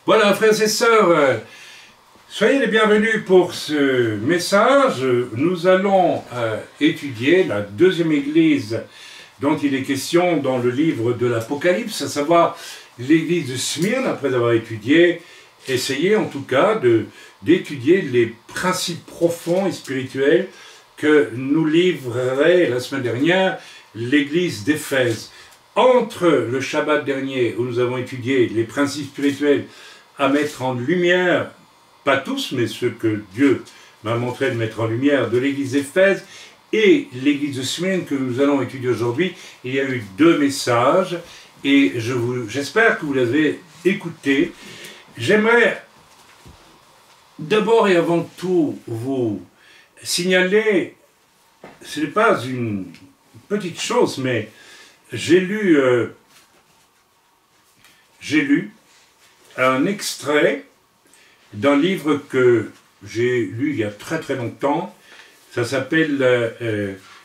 Voilà, frères et sœurs, soyez les bienvenus pour ce message. Nous allons étudier la deuxième église dont il est question dans le livre de l'Apocalypse, à savoir l'église de Smyrne, après avoir essayé en tout cas d'étudier les principes profonds et spirituels que nous livrerait la semaine dernière l'église d'Éphèse. Entre le Shabbat dernier, où nous avons étudié les principes spirituels à mettre en lumière, pas tous, mais ceux que Dieu m'a montré de mettre en lumière de l'église d'Éphèse, et l'église de Smyrne que nous allons étudier aujourd'hui, il y a eu deux messages, et j'espère que vous les avez écoutés. J'aimerais d'abord et avant tout vous signaler, ce n'est pas une petite chose, mais j'ai lu un extrait d'un livre que j'ai lu il y a très très longtemps. Ça s'appelle,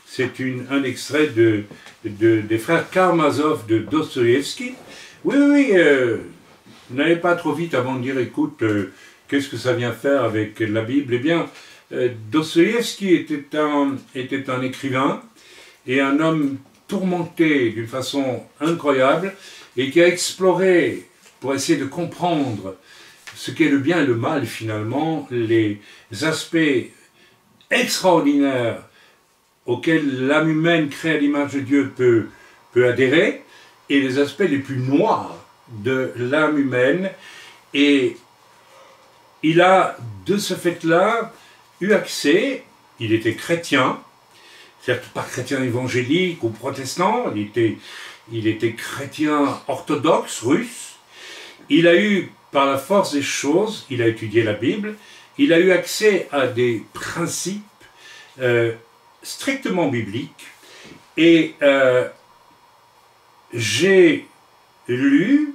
c'est un extrait des frères Karamazov de Dostoïevski. Oui, vous n'allez pas trop vite avant de dire, écoute, qu'est-ce que ça vient faire avec la Bible? Eh bien, Dostoïevski était un écrivain et un homme tourmenté d'une façon incroyable et qui a exploré pour essayer de comprendre ce qu'est le bien et le mal finalement, les aspects extraordinaires auxquels l'âme humaine créée à l'image de Dieu peut adhérer et les aspects les plus noirs de l'âme humaine. Et il a de ce fait-là eu accès, il était chrétien, certes pas chrétien évangélique ou protestant, il était chrétien orthodoxe, russe. Il a eu, par la force des choses, il a étudié la Bible, il a eu accès à des principes strictement bibliques. Et j'ai lu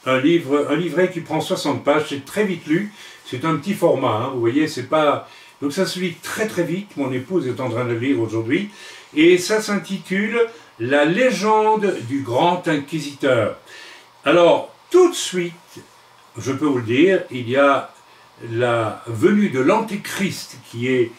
un livret qui prend 60 pages, c'est très vite lu, c'est un petit format, hein, vous voyez, c'est pas... Donc ça se lit très très vite, mon épouse est en train de le lire aujourd'hui, et ça s'intitule « La légende du grand inquisiteur ». Alors, tout de suite, je peux vous le dire, il y a la venue de l'Antéchrist qui est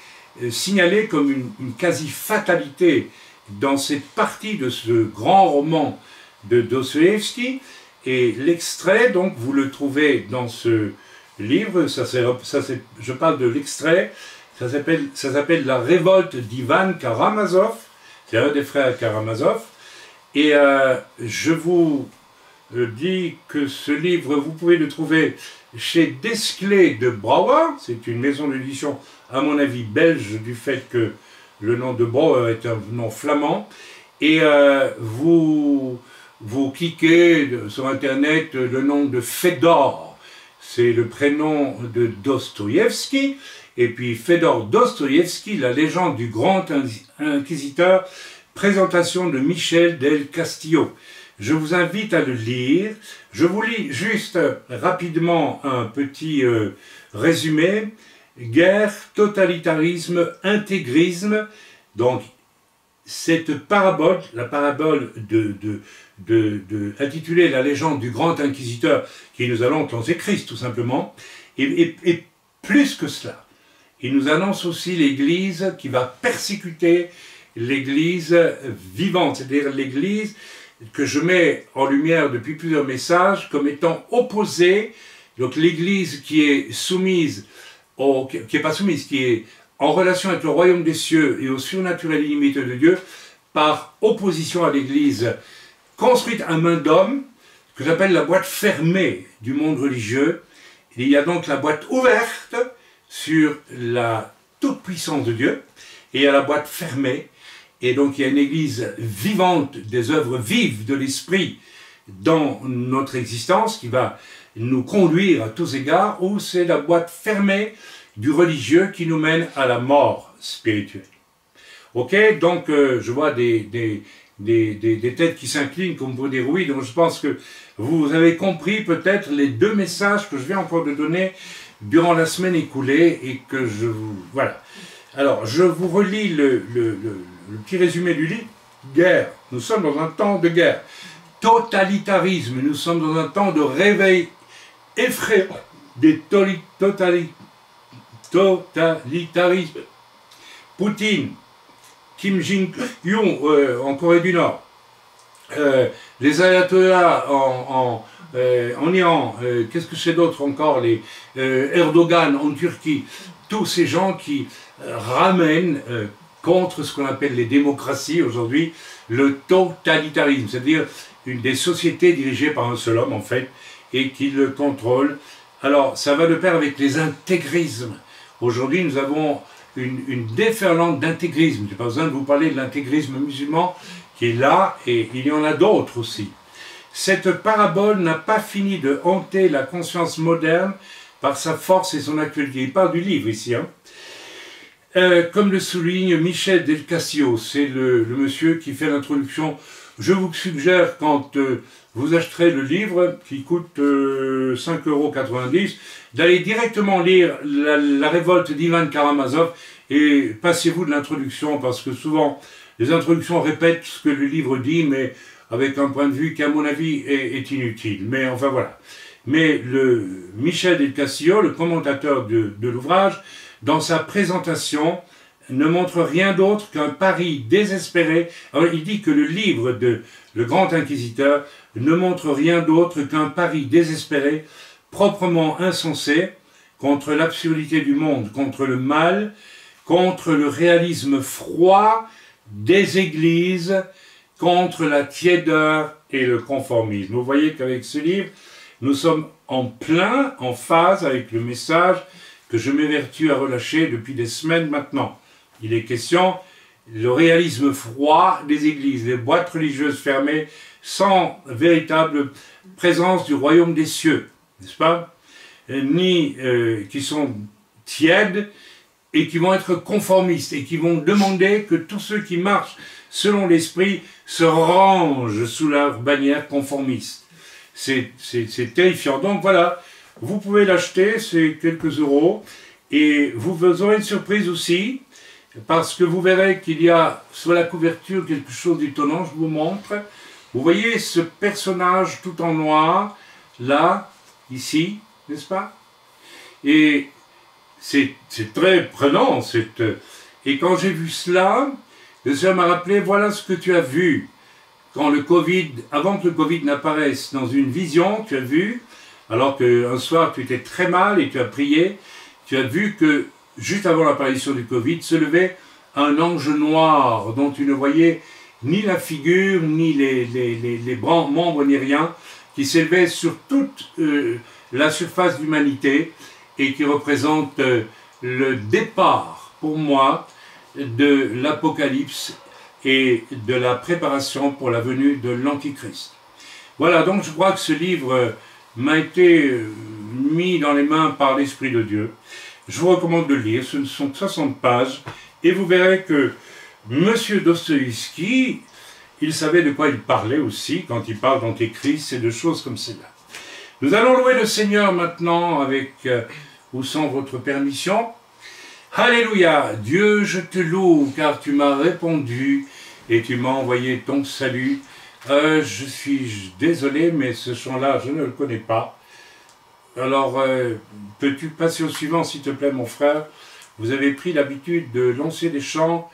signalée comme une quasi-fatalité dans cette partie de ce grand roman de Dostoïevski, et l'extrait, donc, vous le trouvez dans ce livre, je parle de l'extrait, ça s'appelle La révolte d'Ivan Karamazov, c'est un des frères Karamazov, et je vous dis que ce livre, vous pouvez le trouver chez Desclés de Brouwer, c'est une maison d'édition, à mon avis, belge, du fait que le nom de Brouwer est un nom flamand, et vous cliquez sur Internet le nom de Fedor, c'est le prénom de Dostoïevski, et puis Fedor Dostoïevski, la légende du grand inquisiteur, présentation de Michel del Castillo. Je vous invite à le lire. Je vous lis juste rapidement un petit résumé. Guerre, totalitarisme, intégrisme. Donc, cette parabole, la parabole intitulée La légende du grand inquisiteur, qui nous annonce l'Antéchrist tout simplement, et plus que cela, il nous annonce aussi l'Église qui va persécuter l'Église vivante, c'est-à-dire l'Église que je mets en lumière depuis plusieurs messages comme étant opposée, donc l'Église qui est soumise, qui est en relation avec le royaume des cieux et au surnaturel illimité de Dieu, par opposition à l'Église construite à main d'homme, que j'appelle la boîte fermée du monde religieux. Il y a donc la boîte ouverte sur la toute-puissance de Dieu, et il y a la boîte fermée, et donc il y a une Église vivante, des œuvres vives de l'Esprit dans notre existence, qui va nous conduire à tous égards, ou c'est la boîte fermée du religieux qui nous mène à la mort spirituelle. Ok, donc je vois des têtes qui s'inclinent comme pour dire oui, donc je pense que vous avez compris peut-être les deux messages que je viens encore de donner durant la semaine écoulée et que je vous... Voilà. Alors, je vous relis le petit résumé du livre. Guerre, nous sommes dans un temps de guerre. Totalitarisme, nous sommes dans un temps de réveil effrayant des totalitarismes. Poutine, Kim Jong-un en Corée du Nord, les ayatollahs en Iran, qu'est-ce que c'est d'autre encore, les Erdogan en Turquie, tous ces gens qui ramènent contre ce qu'on appelle les démocraties aujourd'hui, le totalitarisme, c'est-à-dire des sociétés dirigées par un seul homme en fait, et qui le contrôle. Alors ça va de pair avec les intégrismes. Aujourd'hui nous avons une déferlante d'intégrisme. Je n'ai pas besoin de vous parler de l'intégrisme musulman qui est là, et il y en a d'autres aussi. Cette parabole n'a pas fini de hanter la conscience moderne par sa force et son actualité. Il parle du livre ici. Hein. Comme le souligne Michel Del Castillo, c'est le monsieur qui fait l'introduction. Je vous suggère, quand vous acheterez le livre, qui coûte 5,90 €, d'aller directement lire la révolte d'Ivan Karamazov et passez-vous de l'introduction, parce que souvent les introductions répètent ce que le livre dit, mais avec un point de vue qui, à mon avis, est inutile. Mais enfin voilà. Mais Michel Del Castillo, le commentateur de l'ouvrage, dans sa présentation, ne montre rien d'autre qu'un pari désespéré. Alors, il dit que le livre de Le Grand Inquisiteur ne montre rien d'autre qu'un pari désespéré, proprement insensé, contre l'absurdité du monde, contre le mal, contre le réalisme froid des églises, contre la tiédeur et le conformisme. Vous voyez qu'avec ce livre, nous sommes en phase avec le message que je m'évertue à relâcher depuis des semaines maintenant. Il est question le réalisme froid des églises, les boîtes religieuses fermées, sans véritable présence du royaume des cieux, n'est-ce pas? Ni qui sont tièdes et qui vont être conformistes et qui vont demander que tous ceux qui marchent selon l'esprit se rangent sous leur bannière conformiste. C'est terrifiant. Donc voilà, vous pouvez l'acheter, c'est quelques euros, et vous aurez une surprise aussi, parce que vous verrez qu'il y a sur la couverture quelque chose d'étonnant, je vous montre. Vous voyez ce personnage tout en noir, là, ici, n'est-ce pas? Et c'est très prenant. Et quand j'ai vu cela, le Seigneur m'a rappelé, voilà ce que tu as vu. Quand avant que le Covid n'apparaisse dans une vision, tu as vu, alors qu'un soir tu étais très mal et tu as prié, tu as vu que juste avant l'apparition du Covid, se levait un ange noir dont tu ne voyais ni la figure, ni les membres, ni rien, qui s'élevait sur toute la surface de l'humanité et qui représente le départ, pour moi, de l'Apocalypse et de la préparation pour la venue de l'Antichrist. Voilà, donc je crois que ce livre m'a été mis dans les mains par l'Esprit de Dieu. Je vous recommande de le lire, ce ne sont que 60 pages, et vous verrez que M. Dostoïevski, il savait de quoi il parlait aussi quand il parle d'Antéchrist et de choses comme cela. Nous allons louer le Seigneur maintenant avec ou sans votre permission. Alléluia, Dieu, je te loue car tu m'as répondu et tu m'as envoyé ton salut. Je suis désolé, mais ce chant-là, je ne le connais pas. Alors, peux-tu passer au suivant, s'il te plaît, mon frère? Vous avez pris l'habitude de lancer des chants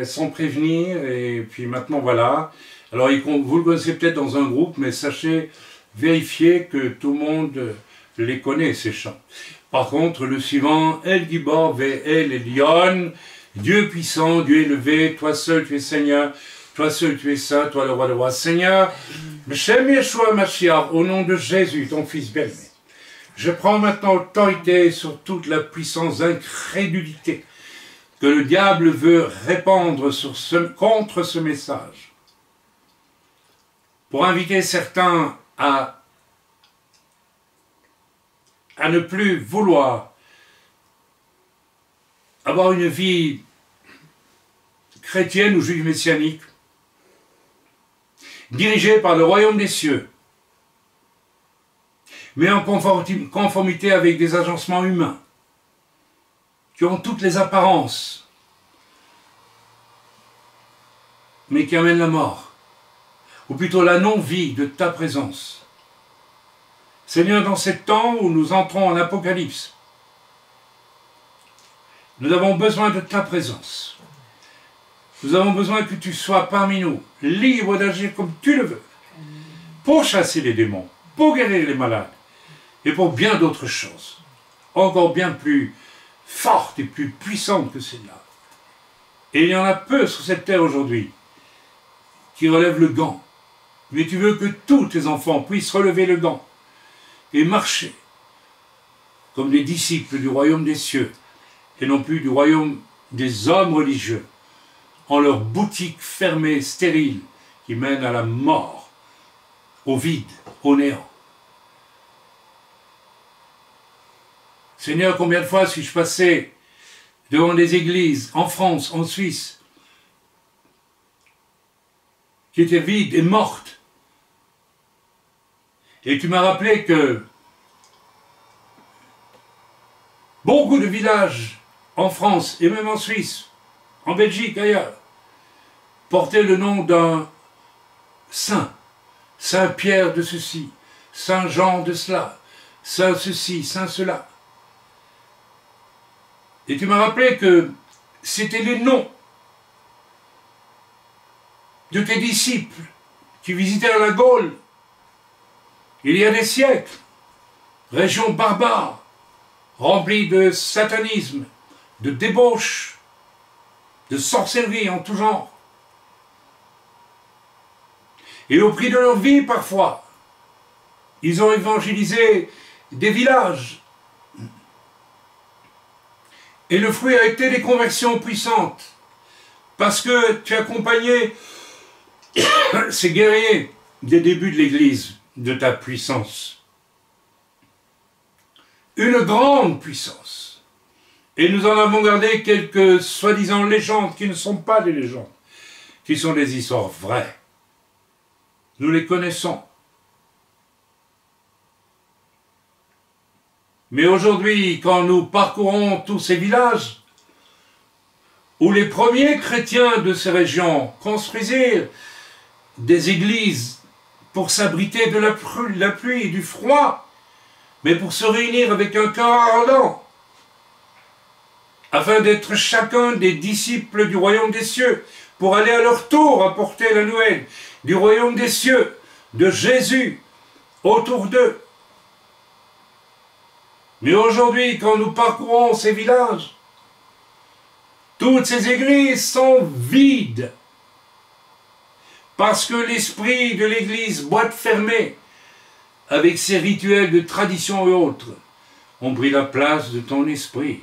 sans prévenir, et puis maintenant, voilà. Alors, vous le connaissez peut-être dans un groupe, mais sachez, vérifiez que tout le monde les connaît, ces chants. Par contre, le suivant, El Gibor ve El Elyon, Dieu puissant, Dieu élevé, toi seul tu es Seigneur, toi seul tu es saint, toi le roi de rois. Seigneur, Shem Yeshua Mashiach, au nom de Jésus, ton fils bien-aimé, je prends maintenant autorité sur toute la puissance d'incrédulité que le diable veut répandre contre ce message, pour inviter certains à ne plus vouloir avoir une vie chrétienne ou juive messianique, dirigée par le royaume des cieux, mais en conformité avec des agencements humains, qui ont toutes les apparences, mais qui amènent la mort, ou plutôt la non-vie de ta présence. Seigneur, dans ces temps où nous entrons en Apocalypse, nous avons besoin de ta présence. Nous avons besoin que tu sois parmi nous, libre d'agir comme tu le veux, pour chasser les démons, pour guérir les malades, et pour bien d'autres choses, encore bien plus fortes et plus puissantes que celles-là. Et il y en a peu sur cette terre aujourd'hui qui relèvent le gant. Mais tu veux que tous tes enfants puissent relever le gant et marcher comme des disciples du royaume des cieux et non plus du royaume des hommes religieux, en leur boutique fermée, stérile, qui mène à la mort, au vide, au néant. Seigneur, combien de fois suis-je passé devant des églises, en France, en Suisse, qui étaient vides et mortes. Et tu m'as rappelé que beaucoup de villages en France et même en Suisse, en Belgique, ailleurs, portaient le nom d'un saint. Saint Pierre de ceci, Saint Jean de cela, Saint ceci, Saint cela. Et tu m'as rappelé que c'était les noms de tes disciples qui visitèrent la Gaule il y a des siècles, région barbare, remplie de satanisme, de débauche, de sorcellerie en tout genre. Et au prix de leur vie parfois, ils ont évangélisé des villages. Et le fruit a été des conversions puissantes, parce que tu accompagnais ces guerriers des débuts de l'Église de ta puissance. Une grande puissance. Et nous en avons gardé quelques soi-disant légendes qui ne sont pas des légendes, qui sont des histoires vraies. Nous les connaissons. Mais aujourd'hui, quand nous parcourons tous ces villages, où les premiers chrétiens de ces régions construisirent des églises pour s'abriter de la pluie et du froid, mais pour se réunir avec un cœur ardent, afin d'être chacun des disciples du royaume des cieux, pour aller à leur tour apporter la nouvelle du royaume des cieux, de Jésus, autour d'eux. Mais aujourd'hui, quand nous parcourons ces villages, toutes ces églises sont vides, parce que l'esprit de l'église boîte fermée, avec ses rituels de tradition et autres, ont pris la place de ton esprit.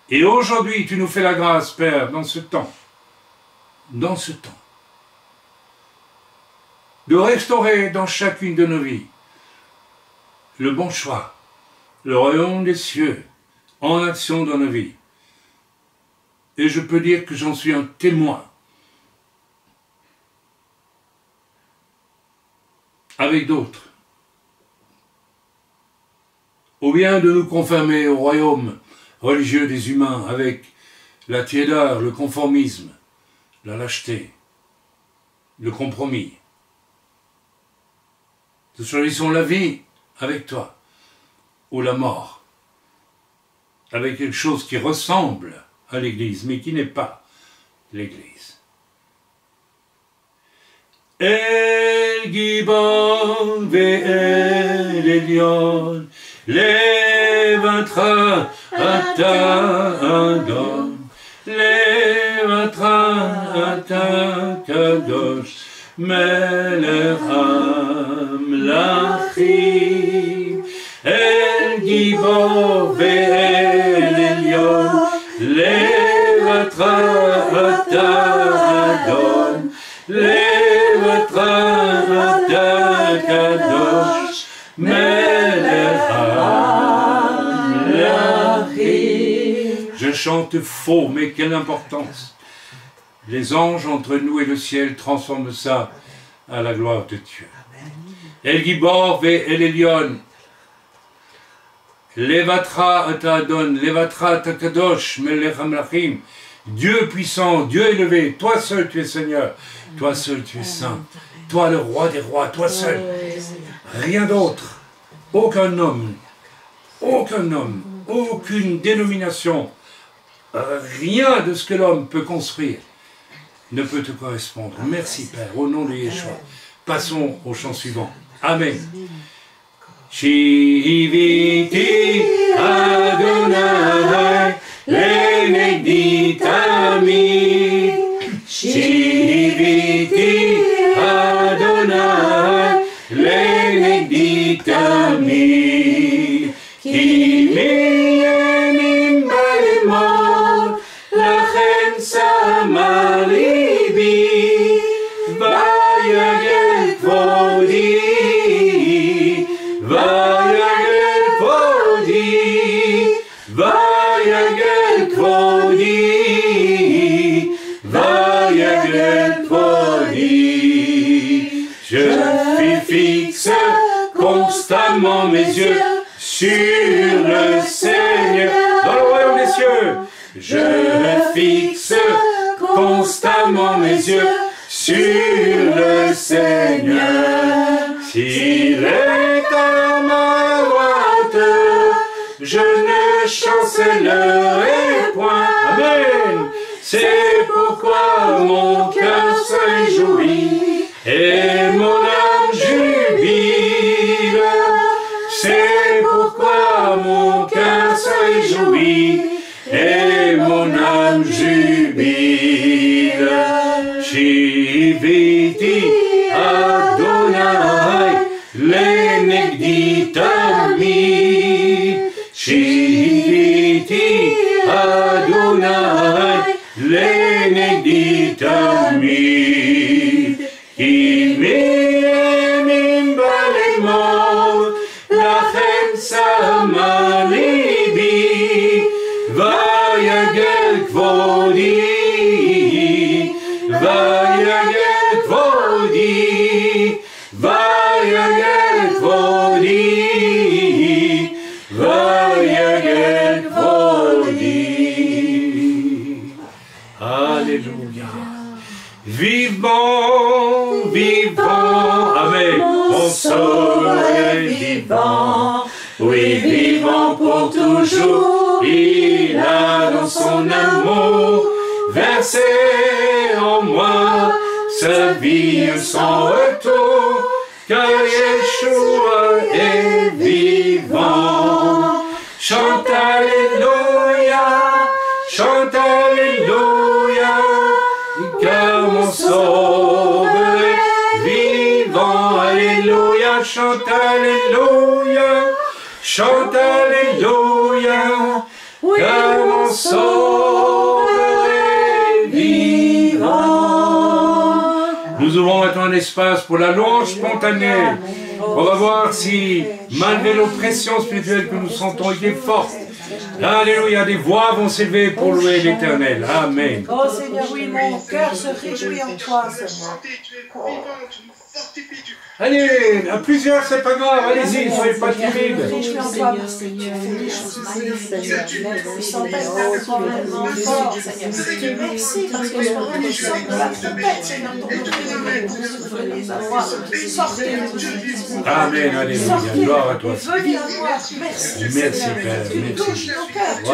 Et aujourd'hui, tu nous fais la grâce, Père, dans ce temps, de restaurer dans chacune de nos vies le bon choix, le royaume des cieux, en action dans nos vies. Et je peux dire que j'en suis un témoin. Avec d'autres. Ou bien de nous conformer au royaume religieux des humains avec la tiédeur, le conformisme, la lâcheté, le compromis. Nous choisissons la vie avec toi, ou la mort, avec quelque chose qui ressemble à l'Église, mais qui n'est pas l'Église. El Gibor ve'el Elyon levatra ata Adon levatra ata Kadosh melech hamlachim El Gibor ve'el Elyon levatra ata Adon Je chante faux, mais quelle importance. Les anges entre nous et le ciel transforment ça à la gloire de Dieu. El Gibor ve'el Elyon Levatra atadon, levatra takadosh, melech hamlachim. Dieu puissant, Dieu élevé, toi seul tu es Seigneur, toi seul tu es saint. Toi, le roi des rois, toi seul. Rien d'autre. Aucun homme, aucune dénomination, rien de ce que l'homme peut construire ne peut te correspondre. Merci Père, au nom de Yeshua. Passons au chant suivant. Amen. Shiviti Adonai Lenegditami. Shiviti Adonai Lenegditami. Kimiyemim balimot Lachem samalibi Vayagel kvodi Vayagel kvodi Vayagel kvodi Vayagel kvodi. Je fixe constamment mes yeux sur le Seigneur dans le royaume des cieux. Je fixe constamment mes yeux sur le Seigneur. S'il est à ma droite, je ne chancellerai point. Amen. C'est pourquoi mon cœur se réjouit et mon âme jubile. C'est pourquoi mon cœur se réjouit et mon âme jubile. Shiviti Adonai Lenegditami. Shiviti Adonai Lenegditami. Imeyemim balemot Lachem samalibi. Vayagel kvodi Vayagel kvodi Vayagel kvodi Vayagel kvodi. Alléluia. Vivant, vivant, Amen. Mon sauveur est vivant, oui, vivant pour toujours. Il a dans son amour versé en moi sa vie sans retour, car Yeshua est vivant. Chante Alléluia, chante Alléluia, car mon sauveur est vivant. Alléluia, chante Alléluia, chante Alléluia, car mon sauveur est vivant. Nous ouvrons maintenant un espace pour la louange spontanée. On va voir si, malgré l'oppression spirituelle que nous sentons, il est fort. Alléluia, des voix vont s'élever pour louer l'Éternel. Amen. Oh Seigneur, oui, mon cœur se réjouit en toi, Seigneur. Allez, à plusieurs, c'est pas grave, allez-y, soyez pas timides. Réjouis en toi parce que tu fais des choses magnifiques. Merci, Seigneur. Merci parce que ce moment nous sommes de la trompette, Seigneur, pour nous réveiller, les avoir. Sortez, Amen, alléluia, gloire à toi. Venez à moi, merci, Merci, Seigneur. Père, Tu merci. touches nos cœurs, tu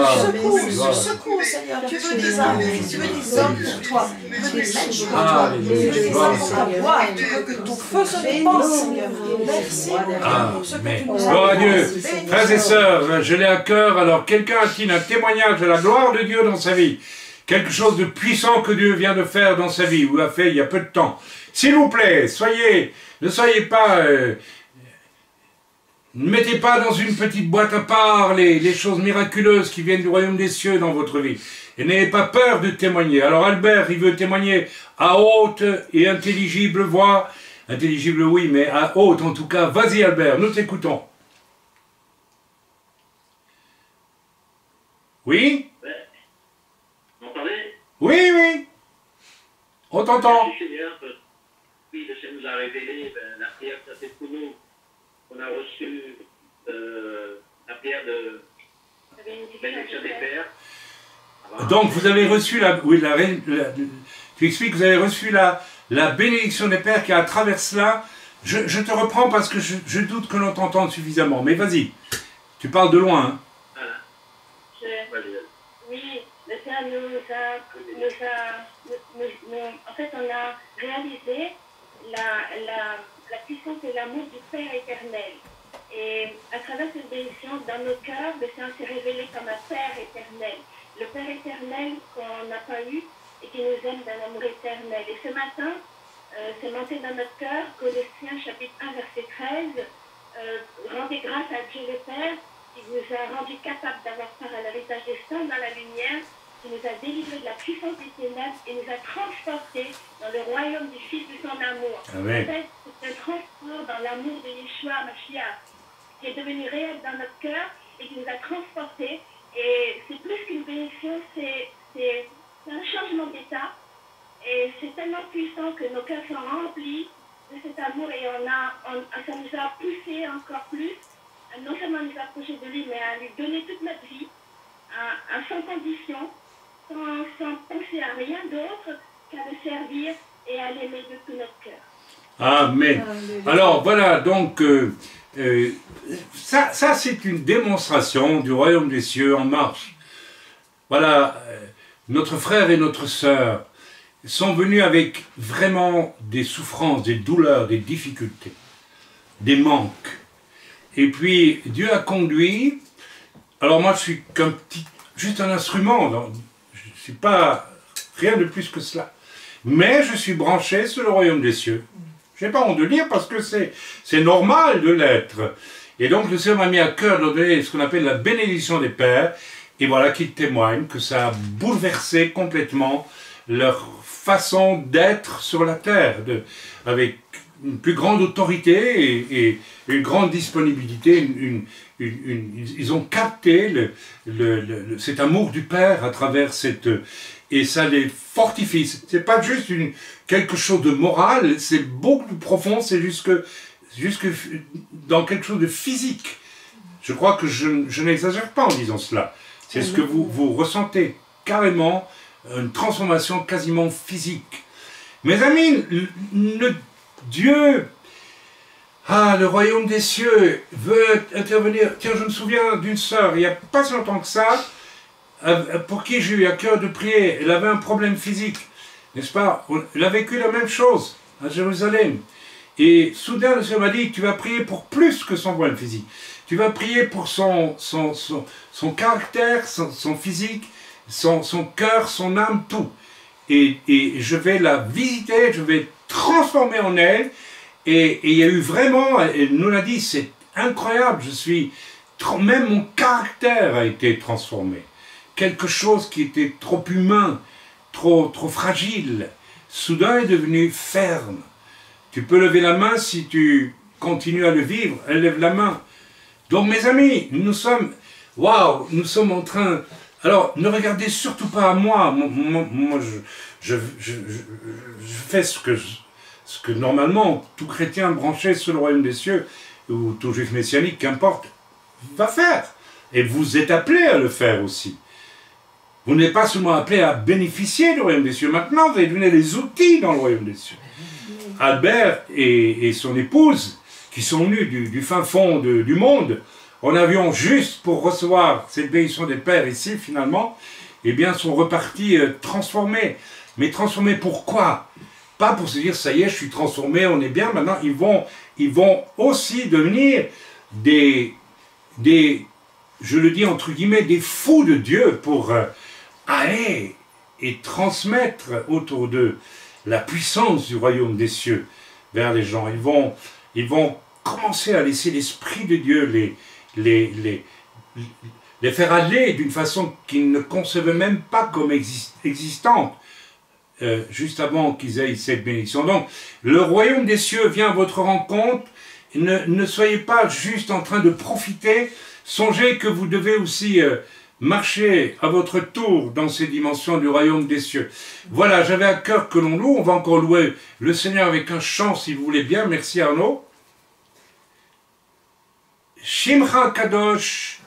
secours, Seigneur. Tu veux des âmes, tu veux des hommes pour toi, tu veux des mèches pour toi, tu veux des âmes pour ta voix, tu veux que ton feu se répande, Seigneur. Merci pour ce que tu nous as Gloire à fait. Dieu. Frères et sœurs, je l'ai à cœur. Alors, quelqu'un a-t-il un témoignage de la gloire de Dieu dans sa vie? Quelque chose de puissant que Dieu vient de faire dans sa vie, ou a fait il y a peu de temps. S'il vous plaît, ne soyez pas... ne mettez pas dans une petite boîte à part les choses miraculeuses qui viennent du royaume des cieux dans votre vie. Et n'ayez pas peur de témoigner. Alors Albert, il veut témoigner à haute et intelligible voix. Intelligible, oui, mais à haute en tout cas. Vas-y Albert, nous t'écoutons. Oui? Vous m'entendez? Oui, oui. On t'entend. Merci Seigneur. Oui, le Seigneur nous a révélé la prière de Saint-Esprit. On a reçu la prière de bénédiction des Pères. Donc vous avez reçu tu expliques que vous avez reçu la bénédiction des pères qui est à travers cela. Je te reprends parce que je doute que l'on t'entende suffisamment. Mais vas-y, tu parles de loin. Hein. Oui, le Seigneur en fait, on a réalisé la puissance et l'amour du Père éternel. Et à travers cette bénédiction, dans nos cœurs, le Seigneur s'est révélé comme un Père éternel. Le Père éternel qu'on n'a pas eu et qui nous aime d'un amour éternel. Et ce matin, c'est monté dans notre cœur, Colossiens chapitre 1, verset 13, rendez grâce à Dieu le Père, qui nous a rendus capables d'avoir part à l'héritage des saints dans la lumière, qui nous a délivrés de la puissance des ténèbres et nous a transportés dans le royaume du Fils de son amour. Amen. C'est un transport dans l'amour de Yeshua Mashiach, qui est devenu réel dans notre cœur et qui nous a transportés. Et c'est plus qu'une bénédiction, c'est un changement d'état. Et c'est tellement puissant que nos cœurs sont remplis de cet amour et ça nous a poussé encore plus, non seulement à nous approcher de lui, mais à lui donner toute notre vie, sans condition, sans penser à rien d'autre qu'à le servir et à l'aimer de tout notre cœur. Amen. Alors voilà, donc ça c'est une démonstration du royaume des cieux en marche. Voilà, notre frère et notre sœur sont venus avec vraiment des souffrances, des douleurs, des difficultés, des manques. Et puis Dieu a conduit. Alors moi je suis juste un instrument, donc, je ne suis pas rien de plus que cela. Mais je suis branché sur le royaume des cieux. Je n'ai pas honte de le dire parce que c'est normal de l'être. Et donc le Seigneur m'a mis à cœur de donner ce qu'on appelle la bénédiction des pères. Et voilà qui témoigne que ça a bouleversé complètement leur façon d'être sur la terre, avec une plus grande autorité et une grande disponibilité. Ils ont capté cet amour du Père à travers cette... Et ça les fortifie. C'est pas juste quelque chose de moral, c'est beaucoup plus profond, c'est jusque dans quelque chose de physique. Je crois que je n'exagère pas en disant cela. C'est ce que vous ressentez carrément, une transformation quasiment physique. Mes amis, Dieu, le royaume des cieux veut intervenir. Tiens, je me souviens d'une sœur, il n'y a pas si longtemps que ça, pour qui j'ai eu à cœur de prier. Elle avait un problème physique, n'est-ce pas? Elle a vécu la même chose à Jérusalem. Et soudain, le Seigneur m'a dit, tu vas prier pour plus que son problème physique. Tu vas prier pour son caractère, son physique, son cœur, son âme, tout. Et je vais la visiter, je vais transformer en elle. Et il y a eu vraiment, elle nous l'a dit, c'est incroyable, même mon caractère a été transformé. Quelque chose qui était trop humain, trop fragile, soudain est devenu ferme. Tu peux lever la main si tu continues à le vivre, elle lève la main. Donc mes amis, nous sommes en train... Alors, ne regardez surtout pas à moi. Moi, je fais ce que normalement tout chrétien branché sur le royaume des cieux, ou tout juif messianique, qu'importe, va faire. Et vous êtes appelés à le faire aussi. Vous n'êtes pas seulement appelés à bénéficier du royaume des cieux. Maintenant, vous allez devenir les outils dans le royaume des cieux. Albert et son épouse, qui sont venus du fin fond du monde, en avion juste pour recevoir cette bénédiction des pères ici, finalement, eh bien, sont repartis transformés. Mais transformés pourquoi? Pas pour se dire, ça y est, je suis transformé, on est bien. Maintenant, ils vont aussi devenir je le dis entre guillemets, des fous de Dieu pour aller et transmettre autour d'eux la puissance du royaume des cieux vers les gens. Ils vont commencer à laisser l'Esprit de Dieu les faire aller d'une façon qu'ils ne concevaient même pas comme existante, juste avant qu'ils aient cette bénédiction. Donc, le royaume des cieux vient à votre rencontre. Ne soyez pas juste en train de profiter. Songez que vous devez aussi marcher à votre tour dans ces dimensions du royaume des cieux. Voilà, j'avais à cœur que l'on loue. On va encore louer le Seigneur avec un chant, si vous voulez bien. Merci Arnaud. Shimcha Kadosh,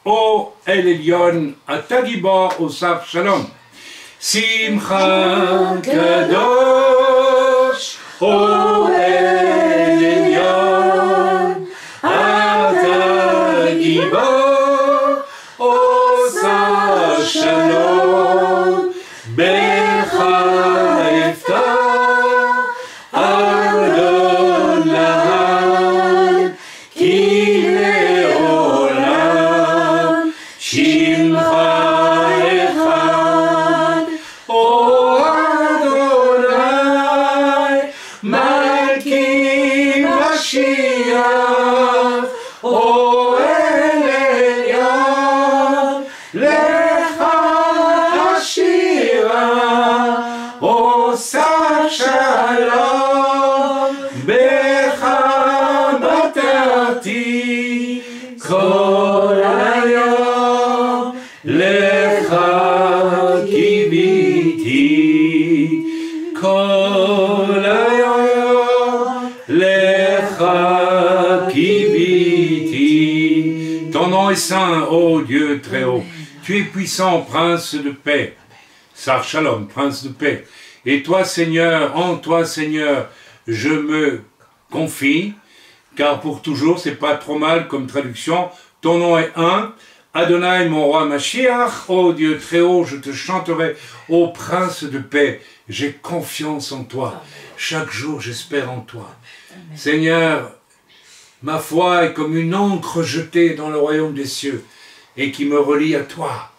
O El Elyon, Atagibor, Osaf Shalom. Simcha Kadosh. O El Elyon, Ata Gibor, Osa Shalom, Becha Eftah, Adonai, Ki Leolam, Shimcha Echad, O Adonai, Malki Mashiach, O El Elyon, Lecha Hashira, Osa Shalom, Becha Batarti, Kol Hayom, Lecha Kiviti, Kol Hayom, Lecha Kiviti. Ton nom est saint, ô Dieu très haut. Tu es puissant, prince de paix. Sar Shalom, prince de paix. Et toi, Seigneur, en toi, Seigneur, je me confie, car pour toujours, c'est pas trop mal comme traduction. Ton nom est un. Adonai, mon roi Mashiach, ô Dieu très haut, je te chanterai, ô prince de paix. J'ai confiance en toi. Chaque jour, j'espère en toi. Seigneur, ma foi est comme une encre jetée dans le royaume des cieux et qui me relie à toi.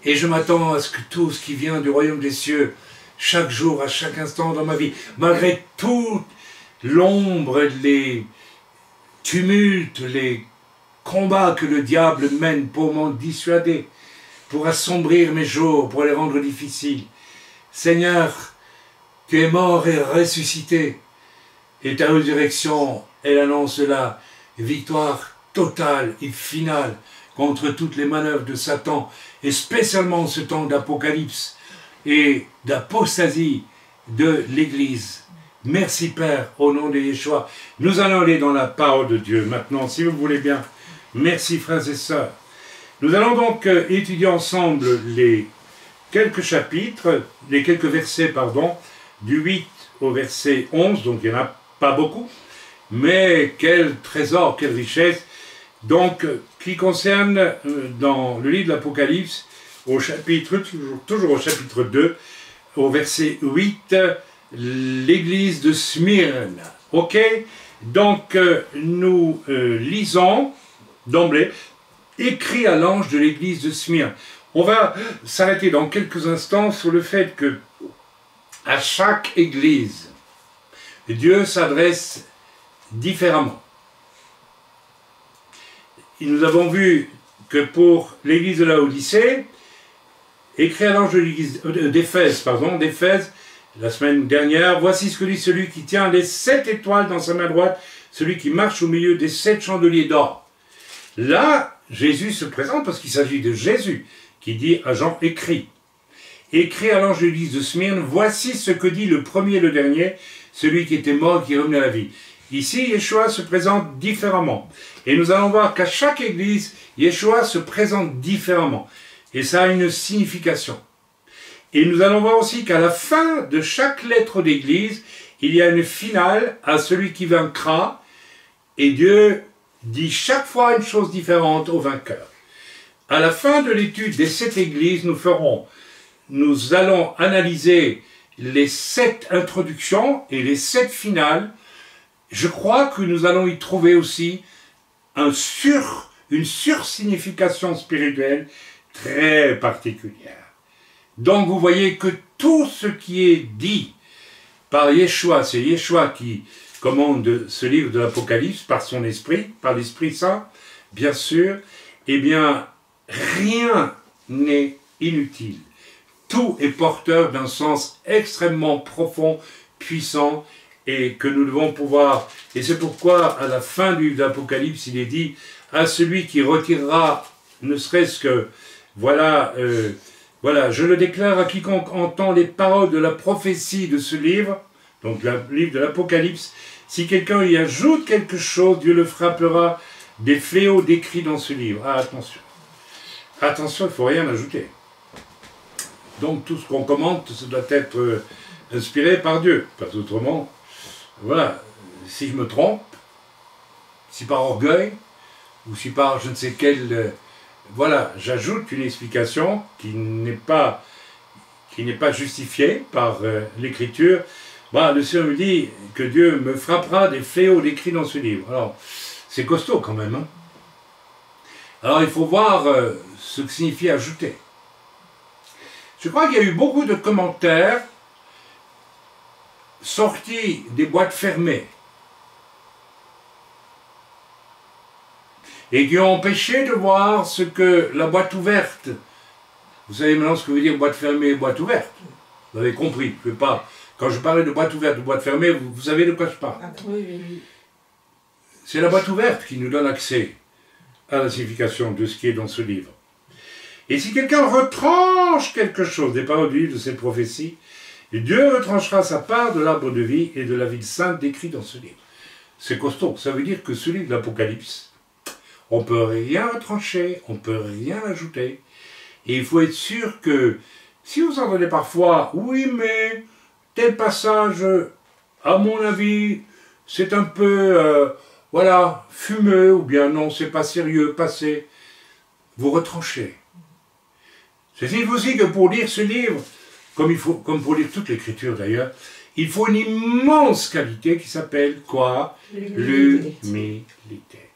Et je m'attends à ce que tout ce qui vient du royaume des cieux, chaque jour, à chaque instant dans ma vie, malgré toute l'ombre, les tumultes, les combats que le diable mène pour m'en dissuader, pour assombrir mes jours, pour les rendre difficiles. Seigneur, tu es mort et ressuscité, et ta résurrection, elle annonce la victoire totale et finale contre toutes les manœuvres de Satan, et spécialement en ce temps d'Apocalypse et d'apostasie de l'Église. Merci Père, au nom de Yeshua. Nous allons aller dans la parole de Dieu maintenant, si vous voulez bien. Merci frères et sœurs. Nous allons donc étudier ensemble les quelques chapitres, les quelques versets, pardon, du 8 au verset 11, donc il n'y en a pas beaucoup, mais quel trésor, quelle richesse, donc qui concerne dans le livre de l'Apocalypse, au chapitre, toujours au chapitre 2, au verset 8, l'église de Smyrne. Ok? Donc nous lisons d'emblée, écrit à l'ange de l'église de Smyrne. On va s'arrêter dans quelques instants sur le fait que à chaque église, Dieu s'adresse différemment. Et nous avons vu que pour l'église de Laodicée, écrit à l'ange de l'église d'Éphèse, la semaine dernière, voici ce que dit celui qui tient les 7 étoiles dans sa main droite, celui qui marche au milieu des 7 chandeliers d'or. Là, Jésus se présente parce qu'il s'agit de Jésus qui dit à Jean, écrit à l'ange de l'église de Smyrne, voici ce que dit le premier et le dernier, celui qui était mort, qui est revenu à la vie. Ici, Yeshua se présente différemment. Et nous allons voir qu'à chaque église, Yeshua se présente différemment. Et ça a une signification. Et nous allons voir aussi qu'à la fin de chaque lettre d'église, il y a une finale à celui qui vaincra. Et Dieu dit chaque fois une chose différente au vainqueur. À la fin de l'étude des 7 églises, nous allons analyser les 7 introductions et les 7 finales. Je crois que nous allons y trouver aussi une sursignification spirituelle très particulière. Donc vous voyez que tout ce qui est dit par Yeshua, c'est Yeshua qui commande ce livre de l'Apocalypse par son esprit, par l'Esprit Saint, bien sûr, eh bien, rien n'est inutile. Tout est porteur d'un sens extrêmement profond, puissant, et que nous devons pouvoir, et c'est pourquoi à la fin du livre de l'Apocalypse, il est dit à celui qui retirera, ne serait-ce que, voilà, je le déclare à quiconque entend les paroles de la prophétie de ce livre, donc le livre de l'Apocalypse, si quelqu'un y ajoute quelque chose, Dieu le frappera des fléaux décrits dans ce livre. Ah, attention. Attention, il ne faut rien ajouter. Donc tout ce qu'on commente, ça doit être inspiré par Dieu. Parce qu'autrement, voilà, si je me trompe, si par orgueil, ou si par je ne sais quel... voilà, j'ajoute une explication qui n'est pas justifiée par l'Écriture. Bah, le Seigneur me dit que Dieu me frappera des fléaux décrits dans ce livre. Alors, c'est costaud quand même. Hein. Alors, il faut voir ce que signifie ajouter. Je crois qu'il y a eu beaucoup de commentaires sortis des boîtes fermées et qui ont empêché de voir ce que la boîte ouverte. Vous savez maintenant ce que veut dire boîte fermée et boîte ouverte. Vous avez compris. Je vais pas, quand je parlais de boîte ouverte ou boîte fermée, vous savez de quoi je parle. Oui. C'est la boîte ouverte qui nous donne accès à la signification de ce qui est dans ce livre. Et si quelqu'un retranche quelque chose des paroles du livre de cette prophétie, Dieu retranchera sa part de l'arbre de vie et de la ville sainte décrit dans ce livre. C'est costaud. Ça veut dire que ce livre de l'Apocalypse, on ne peut rien retrancher, on ne peut rien ajouter. Et il faut être sûr que, si vous entendez parfois, oui, mais tel passage, à mon avis, c'est un peu, voilà, fumeux, ou bien non, c'est pas sérieux, passé, vous retranchez. C'est aussi que pour lire ce livre, comme pour lire toute l'Écriture d'ailleurs, il faut une immense qualité qui s'appelle quoi? L'humilité.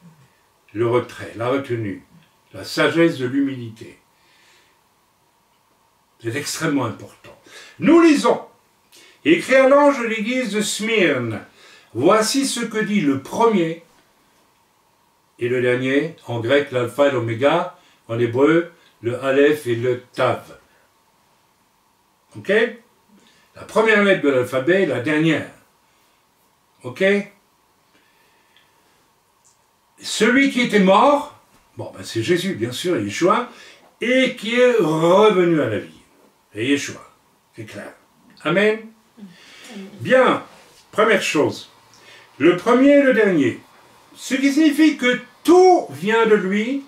Le retrait, la retenue, la sagesse de l'humilité. C'est extrêmement important. Nous lisons. Écrit à l'ange de l'église de Smyrne, voici ce que dit le premier et le dernier, en grec l'alpha et l'oméga, en hébreu le aleph et le tav. Ok? La première lettre de l'alphabet et la dernière. Ok? Celui qui était mort, bon, ben c'est Jésus, bien sûr, Yeshua, et qui est revenu à la vie. Et Yeshua, c'est clair. Amen. Bien, première chose, le premier et le dernier, ce qui signifie que tout vient de lui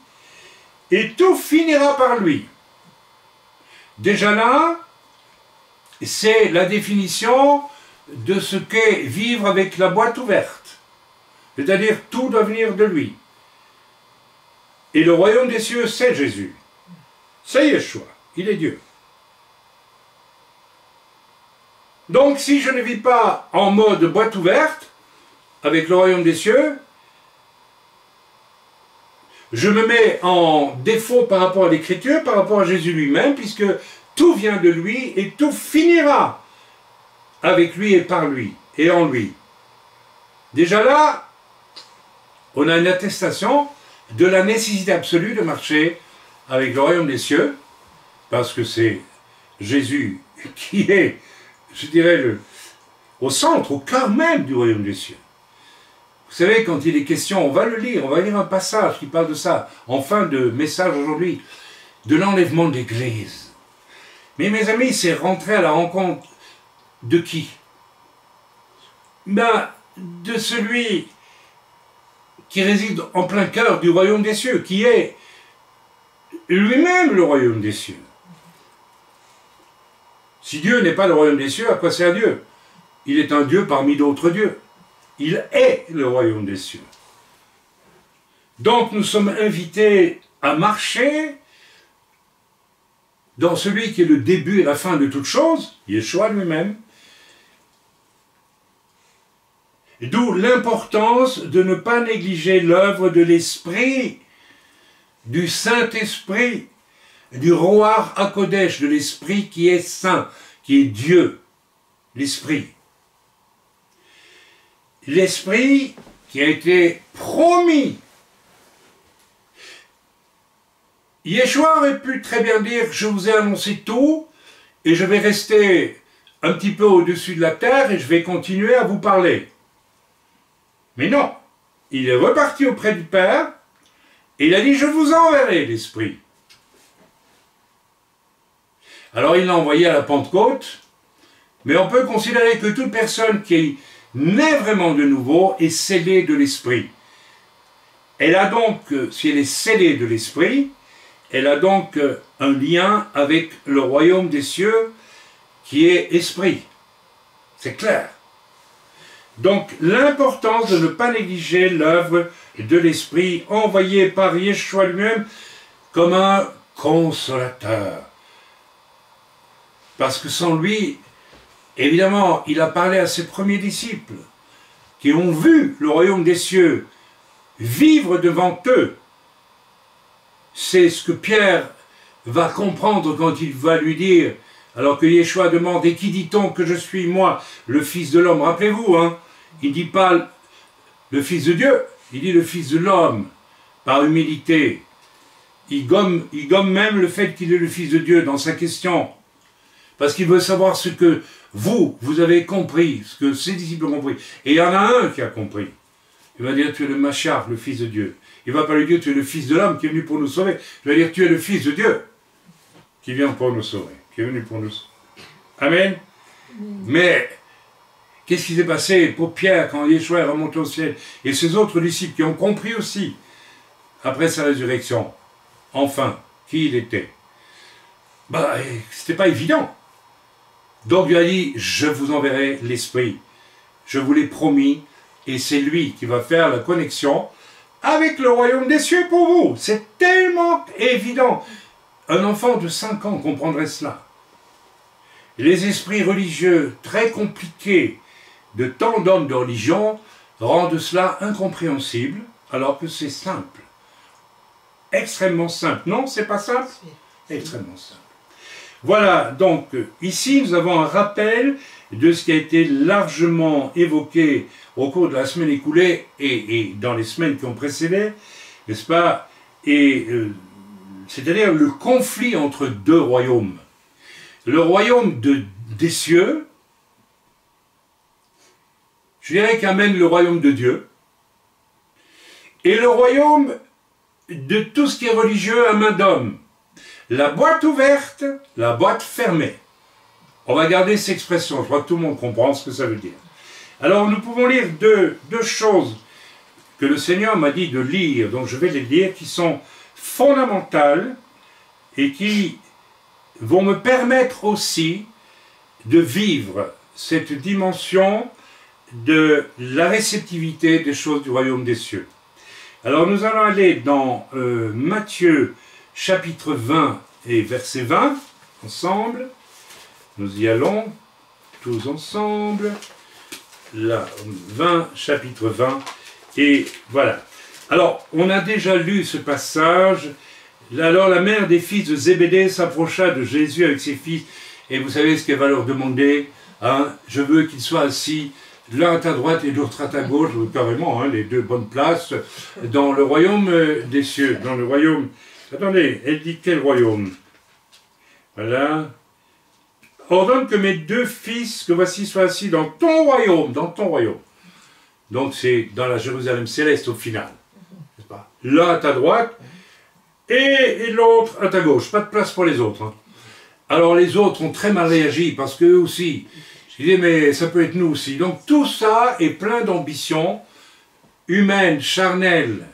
et tout finira par lui. Déjà là, c'est la définition de ce qu'est vivre avec la boîte ouverte. C'est-à-dire, tout doit venir de lui. Et le royaume des cieux, c'est Jésus. C'est Yeshua. Il est Dieu. Donc, si je ne vis pas en mode boîte ouverte, avec le royaume des cieux, je me mets en défaut par rapport à l'Écriture, par rapport à Jésus lui-même, puisque tout vient de lui et tout finira avec lui et par lui et en lui. Déjà là, on a une attestation de la nécessité absolue de marcher avec le royaume des cieux, parce que c'est Jésus qui est, je dirais, au centre, au cœur même du royaume des cieux. Vous savez, quand il est question, on va lire un passage qui parle de ça, en fin de message aujourd'hui, de l'enlèvement de l'Église. Mais mes amis, c'est rentrer à la rencontre de qui? Ben, de celui qui réside en plein cœur du royaume des cieux, qui est lui-même le royaume des cieux. Si Dieu n'est pas le royaume des cieux, à quoi sert Dieu? Il est un Dieu parmi d'autres dieux. Il est le royaume des cieux. Donc nous sommes invités à marcher dans celui qui est le début et la fin de toute chose, Yeshua lui-même. D'où l'importance de ne pas négliger l'œuvre de l'Esprit, du Saint-Esprit, du Roar HaKodesh, de l'Esprit qui est saint, qui est Dieu, l'Esprit. L'Esprit qui a été promis. Yeshua aurait pu très bien dire « Je vous ai annoncé tout et je vais rester un petit peu au-dessus de la terre et je vais continuer à vous parler. » Mais non, il est reparti auprès du Père et il a dit « Je vous enverrai l'Esprit. » Alors il l'a envoyé à la Pentecôte, mais on peut considérer que toute personne qui naît vraiment de nouveau est scellée de l'Esprit. Elle a donc, si elle est scellée de l'Esprit, elle a donc un lien avec le royaume des cieux qui est Esprit. C'est clair. Donc, l'importance de ne pas négliger l'œuvre de l'Esprit envoyé par Yeshua lui-même comme un consolateur. Parce que sans lui, évidemment, il a parlé à ses premiers disciples qui ont vu le royaume des cieux vivre devant eux. C'est ce que Pierre va comprendre quand il va lui dire, alors que Yeshua demande « Et qui dit-on que je suis, moi, le Fils de l'homme ?» Rappelez-vous, hein, il ne dit pas le Fils de Dieu, il dit le Fils de l'homme, par humilité. Il gomme même le fait qu'il est le Fils de Dieu dans sa question, parce qu'il veut savoir ce que vous avez compris, ce que ses disciples ont compris. Et il y en a un qui a compris. Il va dire, tu es le Mashiach, le Fils de Dieu. Il ne va pas lui dire, tu es le Fils de l'homme qui est venu pour nous sauver. Il va dire, tu es le Fils de Dieu qui vient pour nous sauver, qui est venu pour nous sauver. Amen. Mais, qu'est-ce qui s'est passé pour Pierre quand Yeshua est remonté au ciel et ses autres disciples qui ont compris aussi, après sa résurrection, enfin, qui il était? C'était pas évident. Donc il a dit, je vous enverrai l'Esprit. Je vous l'ai promis, et c'est lui qui va faire la connexion avec le royaume des cieux pour vous. C'est tellement évident. Un enfant de 5 ans comprendrait cela. Les esprits religieux très compliqués de tant d'hommes de religion rendent cela incompréhensible, alors que c'est simple. Extrêmement simple. Non, c'est pas simple? Extrêmement simple. Voilà, donc ici nous avons un rappel de ce qui a été largement évoqué au cours de la semaine écoulée et dans les semaines qui ont précédé, n'est-ce pas? C'est-à-dire le conflit entre deux royaumes. Le royaume des cieux, je dirais qu'amène le royaume de Dieu, et le royaume de tout ce qui est religieux à main d'homme. La boîte ouverte, la boîte fermée. On va garder cette expression, je crois que tout le monde comprend ce que ça veut dire. Alors nous pouvons lire deux choses que le Seigneur m'a dit de lire, donc je vais les lire, qui sont fondamentales et qui vont me permettre aussi de vivre cette dimension de la réceptivité des choses du royaume des cieux. Alors nous allons aller dans Matthieu chapitre 20 et verset 20, ensemble. Nous y allons, tous ensemble. Là, 20, chapitre 20, et voilà. Alors, on a déjà lu ce passage. Alors, la mère des fils de Zébédée s'approcha de Jésus avec ses fils, et vous savez ce qu'elle va leur demander, hein, je veux qu'ils soient assis l'un à ta droite et l'autre à ta gauche, carrément, hein, les deux bonnes places, dans le royaume des cieux, dans le royaume... Attendez, elle dit quel royaume? Voilà. Ordonne que mes 2 fils que voici soient assis dans ton royaume, dans ton royaume. Donc c'est dans la Jérusalem céleste au final. N'est-ce pas? L'un à ta droite et l'autre à ta gauche. Pas de place pour les autres. Hein. Alors les autres ont très mal réagi parce qu'eux aussi. Je disais mais ça peut être nous aussi. Donc tout ça est plein d'ambitions humaines, charnelles,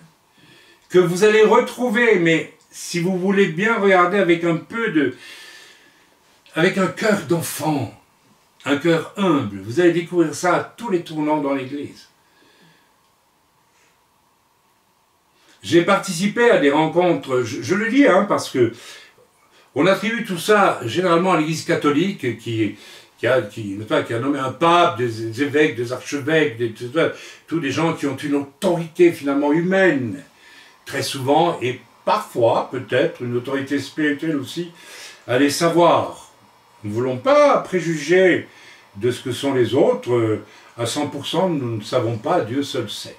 que vous allez retrouver, mais si vous voulez bien regarder avec un peu de... avec un cœur d'enfant, un cœur humble, vous allez découvrir ça à tous les tournants dans l'Église. J'ai participé à des rencontres, je le dis, hein, parce que on attribue tout ça généralement à l'Église catholique qui a nommé un pape, des évêques, des archevêques, tous des gens qui ont une autorité finalement humaine, très souvent, et parfois, peut-être, une autorité spirituelle aussi, à les savoir. Nous ne voulons pas préjuger de ce que sont les autres, à 100%, nous ne savons pas, Dieu seul sait.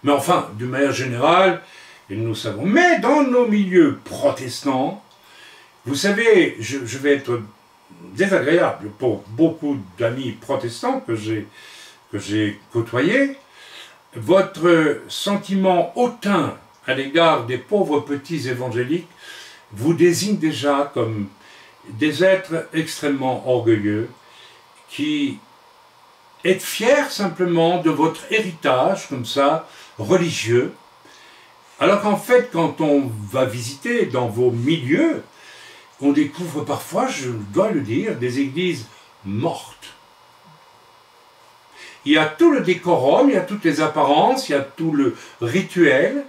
Mais enfin, d'une manière générale, nous savons. Mais dans nos milieux protestants, vous savez, je vais être désagréable pour beaucoup d'amis protestants que j'ai côtoyés, votre sentiment hautain à l'égard des pauvres petits évangéliques vous désigne déjà comme des êtres extrêmement orgueilleux qui êtes fiers simplement de votre héritage, comme ça, religieux, alors qu'en fait, quand on va visiter dans vos milieux, on découvre parfois, je dois le dire, des églises mortes. Il y a tout le décorum, il y a toutes les apparences, il y a tout le rituel,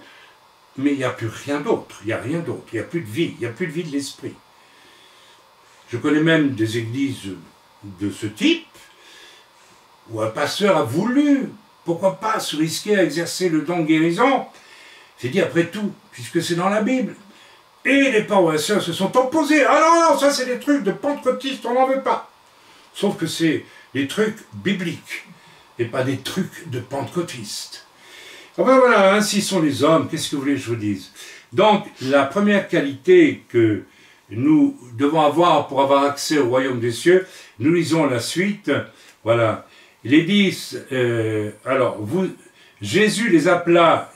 mais il n'y a plus rien d'autre, il n'y a rien d'autre, il n'y a plus de vie, il n'y a plus de vie de l'esprit. Je connais même des églises de ce type, où un pasteur a voulu, pourquoi pas, se risquer à exercer le don de guérison. C'est dit après tout, puisque c'est dans la Bible. Et les paroissiens se sont opposés. Ah non, non, ça c'est des trucs de pentecôtistes, on n'en veut pas. Sauf que c'est des trucs bibliques, et pas des trucs de pentecôtistes. Enfin voilà, ainsi sont les hommes, qu'est-ce que vous voulez que je vous dise? Donc, la première qualité que nous devons avoir pour avoir accès au royaume des cieux, nous lisons la suite, voilà. Les 10, alors, Jésus les appela,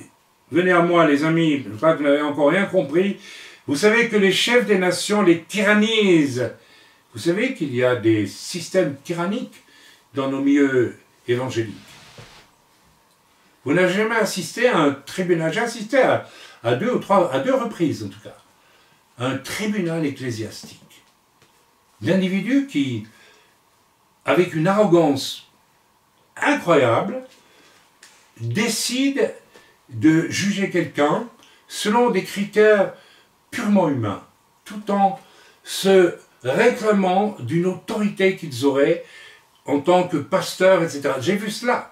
venez à moi les amis, je crois que vous n'avez encore rien compris, vous savez que les chefs des nations les tyrannisent. Vous savez qu'il y a des systèmes tyranniques dans nos milieux évangéliques. Vous n'avez jamais assisté à un tribunal, j'ai assisté à deux reprises en tout cas, à un tribunal ecclésiastique. D'individus qui, avec une arrogance incroyable, décident de juger quelqu'un selon des critères purement humains, tout en se réclamant d'une autorité qu'ils auraient en tant que pasteur, etc. J'ai vu cela.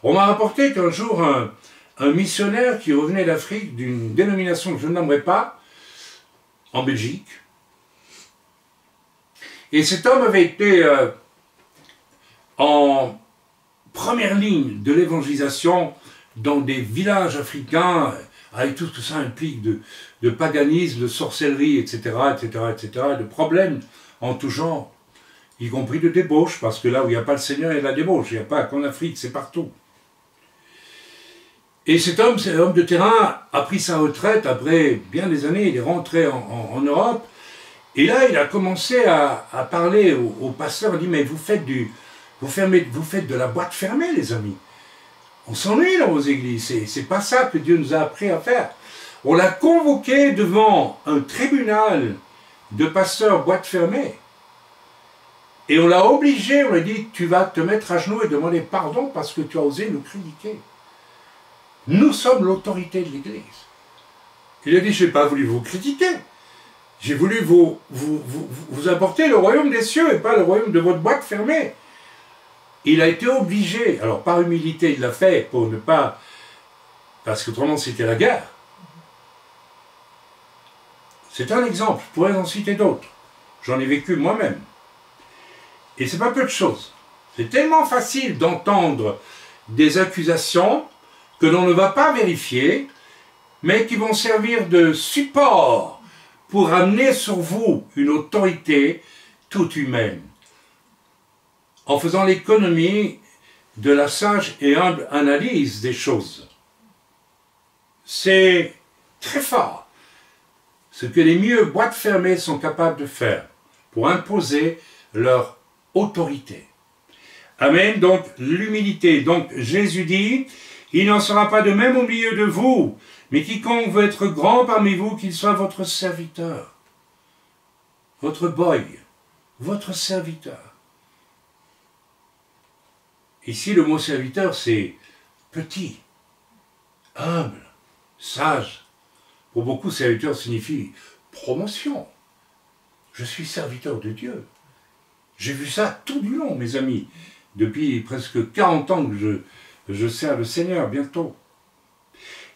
On m'a rapporté qu'un jour, un missionnaire qui revenait d'Afrique d'une dénomination que je ne nommerai pas, en Belgique, et cet homme avait été en première ligne de l'évangélisation dans des villages africains, avec tout ce que ça implique de paganisme, de sorcellerie, etc., de problèmes en tout genre, y compris de débauche, parce que là où il n'y a pas le Seigneur, il y a la débauche, il n'y a pas qu'en Afrique, c'est partout. Et cet homme de terrain, a pris sa retraite après bien des années, il est rentré en Europe, et là il a commencé à parler au pasteur, il dit, mais vous faites de la boîte fermée, les amis. On s'ennuie dans vos églises, c'est pas ça que Dieu nous a appris à faire. On l'a convoqué devant un tribunal de pasteurs boîte fermée. Et on l'a obligé, on lui a dit, tu vas te mettre à genoux et demander pardon parce que tu as osé nous critiquer. Nous sommes l'autorité de l'Église. Il a dit, je n'ai pas voulu vous critiquer. J'ai voulu vous apporter le royaume des cieux et pas le royaume de votre boîte fermée. Il a été obligé, alors par humilité il l'a fait pour ne pas, parce qu'autrement c'était la guerre. C'est un exemple, je pourrais en citer d'autres. J'en ai vécu moi-même. Et c'est pas peu de choses. C'est tellement facile d'entendre des accusations que l'on ne va pas vérifier, mais qui vont servir de support pour amener sur vous une autorité toute humaine, en faisant l'économie de la sage et humble analyse des choses. C'est très fort ce que les mieux boîtes fermées sont capables de faire pour imposer leur autorité. Amen, donc l'humilité. Donc Jésus dit, il n'en sera pas de même au milieu de vous, mais quiconque veut être grand parmi vous, qu'il soit votre serviteur, votre boy, votre serviteur. Ici, le mot serviteur, c'est petit, humble, sage. Pour beaucoup, serviteur signifie promotion. Je suis serviteur de Dieu. J'ai vu ça tout du long, mes amis. Depuis presque 40 ans que je sers le Seigneur, bientôt.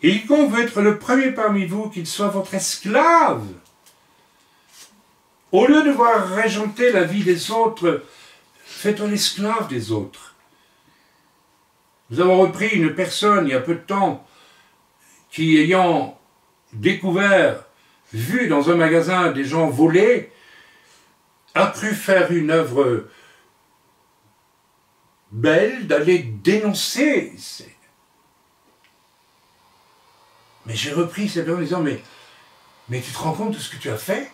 Et quiconque veut être le premier parmi vous, qu'il soit votre esclave. Au lieu de voir régenter la vie des autres, faites-en l'esclave des autres. Nous avons repris une personne, il y a peu de temps, qui ayant découvert, vu dans un magasin des gens voler, a cru faire une œuvre belle d'aller dénoncer. Mais j'ai repris cette œuvre en disant, mais tu te rends compte de ce que tu as fait?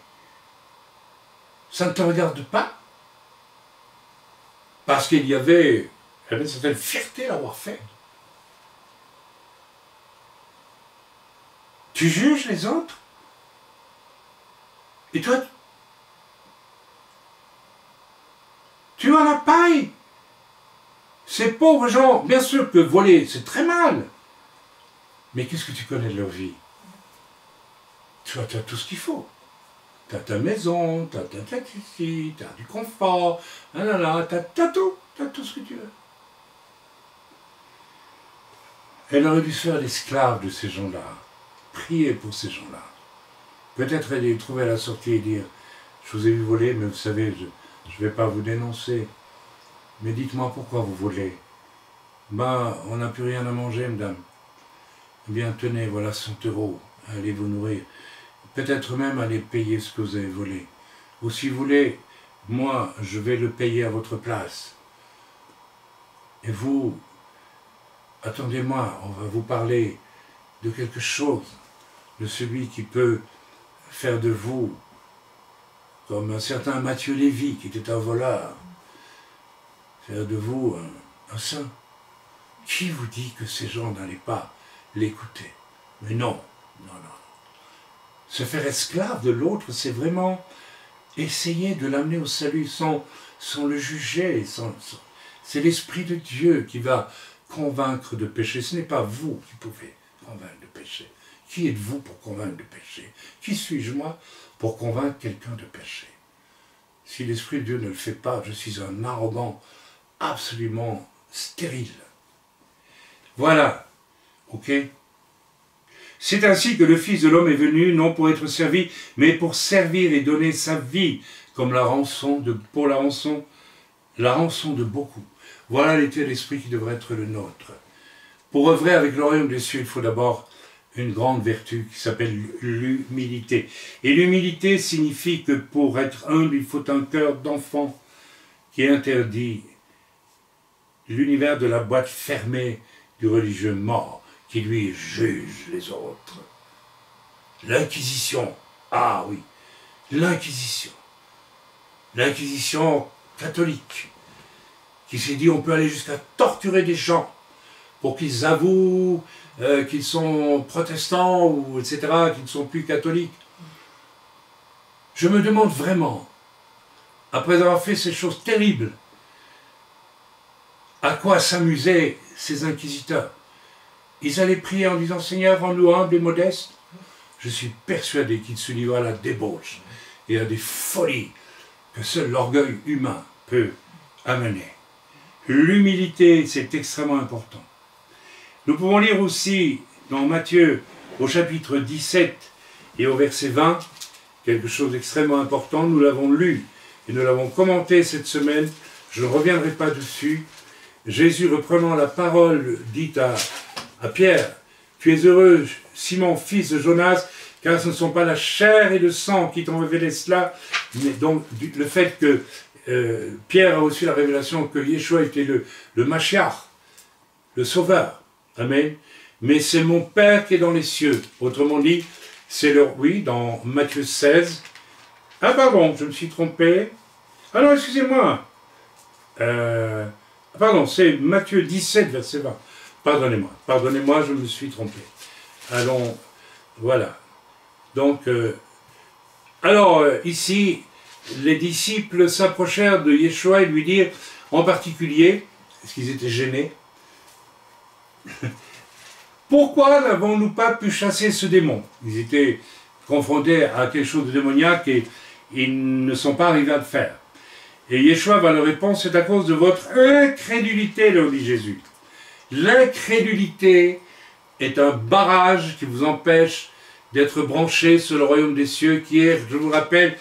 Ça ne te regarde pas? Parce qu'il y avait une certaine fierté à l'avoir fait. Tu juges les autres? Et toi, tu mets-le à la paille. Ces pauvres gens, bien sûr que voler, c'est très mal. Mais qu'est-ce que tu connais de leur vie? Tu as tout ce qu'il faut. Tu as ta maison, tu as ta ici, tu as du confort, tu as tout. Tu as tout ce que tu veux. Elle aurait dû se faire l'esclave de ces gens-là. Prier pour ces gens-là. Peut-être aller trouver à la sortie et dire, je vous ai vu voler, mais vous savez, je ne vais pas vous dénoncer. Mais dites-moi pourquoi vous volez. Ben, on n'a plus rien à manger, madame. Eh bien, tenez, voilà 100 €. Allez vous nourrir. Peut-être même aller payer ce que vous avez volé. Ou si vous voulez, moi, je vais le payer à votre place. Et vous, attendez-moi, on va vous parler de quelque chose, de celui qui peut faire de vous, comme un certain Matthieu Lévy, qui était un voleur, faire de vous un saint. Qui vous dit que ces gens n'allaient pas l'écouter? Mais non, non, non. Se faire esclave de l'autre, c'est vraiment essayer de l'amener au salut sans le juger. C'est l'Esprit de Dieu qui va convaincre de péché. Ce n'est pas vous qui pouvez convaincre de péché. Qui êtes-vous pour convaincre de péché? Qui suis-je, moi, pour convaincre quelqu'un de péché? Si l'Esprit de Dieu ne le fait pas, je suis un arrogant absolument stérile. Voilà, ok? C'est ainsi que le Fils de l'homme est venu, non pour être servi, mais pour servir et donner sa vie, comme pour la rançon de beaucoup. Voilà l'état d'esprit qui devrait être le nôtre. Pour œuvrer avec le royaume des cieux, il faut d'abord une grande vertu qui s'appelle l'humilité. Et l'humilité signifie que pour être humble, il faut un cœur d'enfant qui interdit l'univers de la boîte fermée du religieux mort, qui lui juge les autres. L'Inquisition, ah oui, l'Inquisition. L'Inquisition catholique, qui s'est dit on peut aller jusqu'à torturer des gens pour qu'ils avouent qu'ils sont protestants, ou etc., qu'ils ne sont plus catholiques. Je me demande vraiment, après avoir fait ces choses terribles, à quoi s'amusaient ces inquisiteurs? Ils allaient prier en disant « Seigneur, rends-nous humbles et modestes ». Je suis persuadé qu'ils se livrent à la débauche et à des folies que seul l'orgueil humain peut amener. L'humilité, c'est extrêmement important. Nous pouvons lire aussi dans Matthieu, au chapitre 17 et au verset 20, quelque chose d'extrêmement important. Nous l'avons lu et nous l'avons commenté cette semaine. Je ne reviendrai pas dessus. Jésus, reprenant la parole, dit à Pierre, « Tu es heureux, Simon, fils de Jonas, car ce ne sont pas la chair et le sang qui t'ont révélé cela. » Mais donc, le fait que Pierre a reçu la révélation que Yeshua était le Mashiach, le Sauveur. Amen. Mais c'est mon Père qui est dans les cieux. Autrement dit, c'est oui, dans Matthieu 16. Ah pardon, je me suis trompé. Ah non, excusez-moi. Pardon, c'est Matthieu 17, verset 20. Pardonnez-moi, je me suis trompé. Allons, voilà. Donc, ici, les disciples s'approchèrent de Yeshua et lui dirent, en particulier, parce qu'ils étaient gênés, pourquoi n'avons-nous pas pu chasser ce démon? Ils étaient confrontés à quelque chose de démoniaque et ils ne sont pas arrivés à le faire. Et Yeshua va leur répondre, c'est à cause de votre incrédulité, leur dit Jésus. L'incrédulité est un barrage qui vous empêche d'être branché sur le royaume des cieux qui est, je vous rappelle,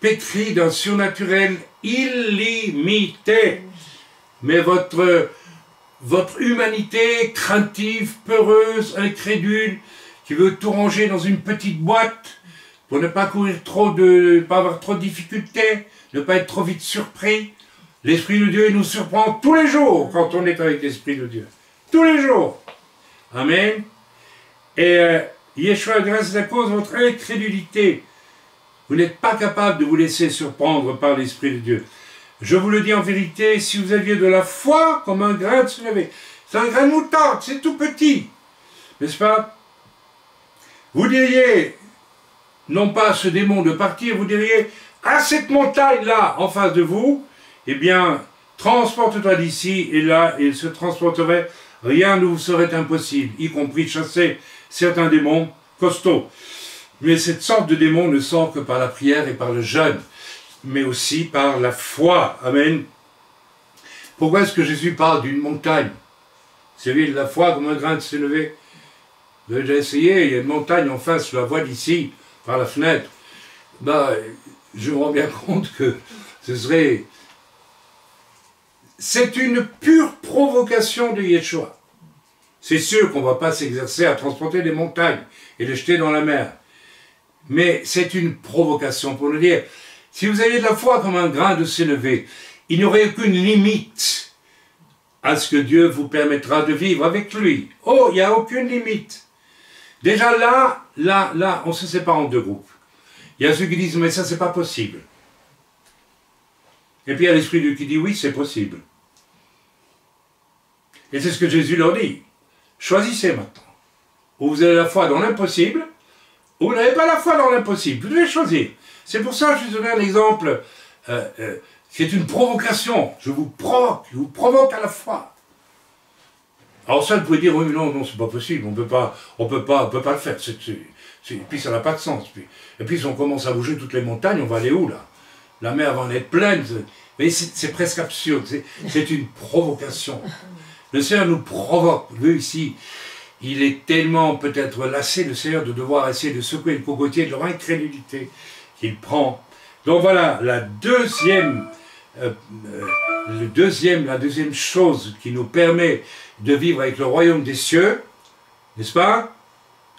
pétri d'un surnaturel illimité. Mais votre humanité craintive, peureuse, incrédule, qui veut tout ranger dans une petite boîte pour ne pas pas avoir trop de difficultés, ne pas être trop vite surpris. L'Esprit de Dieu nous surprend tous les jours quand on est avec l'Esprit de Dieu. Tous les jours. Amen. Et Yeshua, grâce à cause de votre incrédulité, vous n'êtes pas capable de vous laisser surprendre par l'Esprit de Dieu. Je vous le dis en vérité, si vous aviez de la foi comme un grain de sénévé, c'est un grain de moutarde, c'est tout petit, n'est-ce pas? Vous diriez, non pas à ce démon de partir, vous diriez à cette montagne-là en face de vous, eh bien, transporte-toi d'ici, et là, il se transporterait, rien ne vous serait impossible, y compris chasser certains démons costauds. Mais cette sorte de démon ne sort que par la prière et par le jeûne, mais aussi par la foi. Amen. Pourquoi est-ce que Jésus parle d'une montagne? Vous savez, la foi comme un grain de s'élever. Vous avez déjà essayé, il y a une montagne en face, je la vois d'ici, par la fenêtre. Je me rends bien compte que ce serait... C'est une pure provocation de Yeshua. C'est sûr qu'on ne va pas s'exercer à transporter des montagnes et les jeter dans la mer. Mais c'est une provocation pour nous dire, si vous avez de la foi comme un grain de s'élever, il n'y aurait aucune limite à ce que Dieu vous permettra de vivre avec lui. Oh, il n'y a aucune limite. Déjà là, on se sépare en deux groupes. Il y a ceux qui disent, mais ça, c'est pas possible. Et puis il y a l'Esprit de Dieu qui dit, oui, c'est possible. Et c'est ce que Jésus leur dit. Choisissez maintenant. Ou vous avez la foi dans l'impossible, ou vous n'avez pas la foi dans l'impossible. Vous devez choisir. C'est pour ça que je vous donne un exemple qui est une provocation. Je vous provoque à la foi. Alors ça, vous pouvez dire, oui, mais non, c'est pas possible, on peut pas le faire. Et puis ça n'a pas de sens. Et puis si on commence à bouger toutes les montagnes, on va aller où là? La mer va en être pleine. Mais c'est presque absurde. C'est une provocation. Le Seigneur nous provoque. Lui ici, il est tellement peut-être lassé, le Seigneur, de devoir essayer de secouer le cocotier de leur incrédulité qu'il prend. Donc voilà, la deuxième chose qui nous permet de vivre avec le royaume des cieux, n'est-ce pas?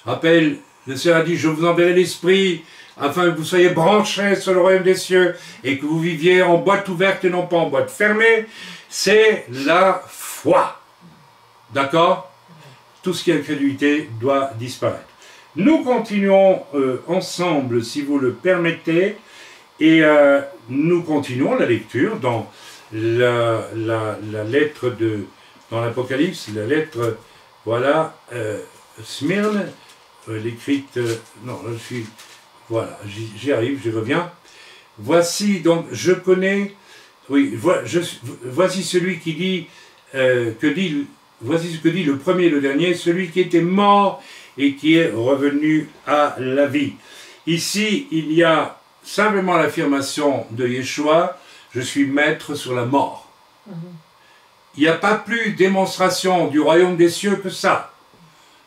Rappelle, le Seigneur a dit, je vous enverrai l'Esprit, afin que vous soyez branchés sur le royaume des cieux, et que vous viviez en boîte ouverte et non pas en boîte fermée, c'est la foi. D'accord? Tout ce qui est incrédulité doit disparaître. Nous continuons ensemble, si vous le permettez, et nous continuons la lecture dans la lettre dans l'Apocalypse, la lettre, voilà, Smyrne, l'écrite, non, je suis, voilà, j'y arrive, je reviens. Voici, donc, je connais, oui, voici celui qui dit, voici ce que dit le premier et le dernier, celui qui était mort et qui est revenu à la vie. Ici, il y a simplement l'affirmation de Yeshua, je suis maître sur la mort. Il n'y a pas plus démonstration du royaume des cieux que ça.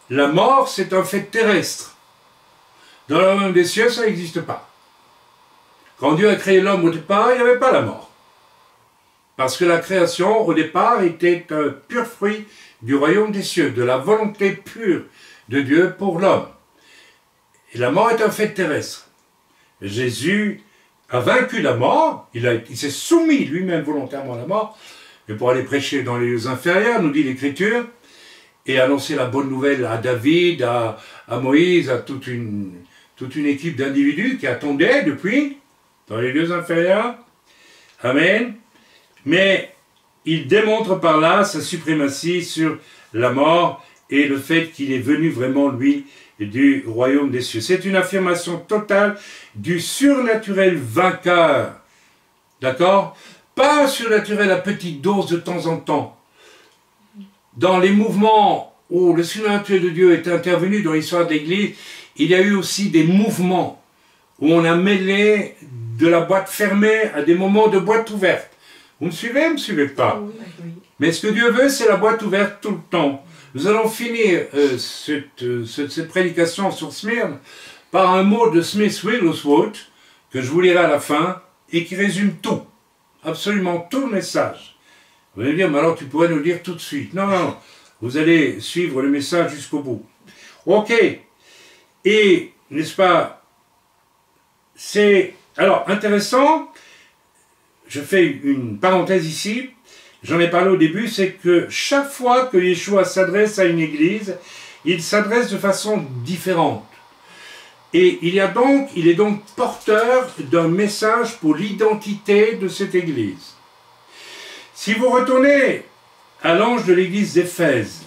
La mort, c'est un fait terrestre. Dans le royaume des cieux, ça n'existe pas. Quand Dieu a créé l'homme au départ, il n'y avait pas la mort. Parce que la création, au départ, était un pur fruit du royaume des cieux, de la volonté pure de Dieu pour l'homme. Et la mort est un fait terrestre. Jésus a vaincu la mort, il s'est soumis lui-même volontairement à la mort, mais pour aller prêcher dans les lieux inférieurs, nous dit l'Écriture, et annoncer la bonne nouvelle à David, à Moïse, à toute une équipe d'individus qui attendaient depuis, dans les lieux inférieurs. Amen. Mais il démontre par là sa suprématie sur la mort et le fait qu'il est venu vraiment, lui, du royaume des cieux. C'est une affirmation totale du surnaturel vainqueur. D'accord? Pas un surnaturel à petite dose de temps en temps. Dans les mouvements où le surnaturel de Dieu est intervenu dans l'histoire de l'Église, il y a eu aussi des mouvements où on a mêlé de la boîte fermée à des moments de boîte ouverte. Vous me suivez, vous ne me suivez pas? Oui. Mais ce que Dieu veut, c'est la boîte ouverte tout le temps. Nous allons finir cette prédication sur Smyrne par un mot de Smith Wigglesworth, que je vous lirai à la fin, et qui résume tout, absolument tout le message. Vous allez me dire, mais alors tu pourrais nous le dire tout de suite. Non, vous allez suivre le message jusqu'au bout. Ok, et, n'est-ce pas, c'est, alors, intéressant, je fais une parenthèse ici, j'en ai parlé au début, c'est que chaque fois que Yeshua s'adresse à une église, il s'adresse de façon différente. Et il est donc porteur d'un message pour l'identité de cette église. Si vous retournez à l'ange de l'église d'Éphèse,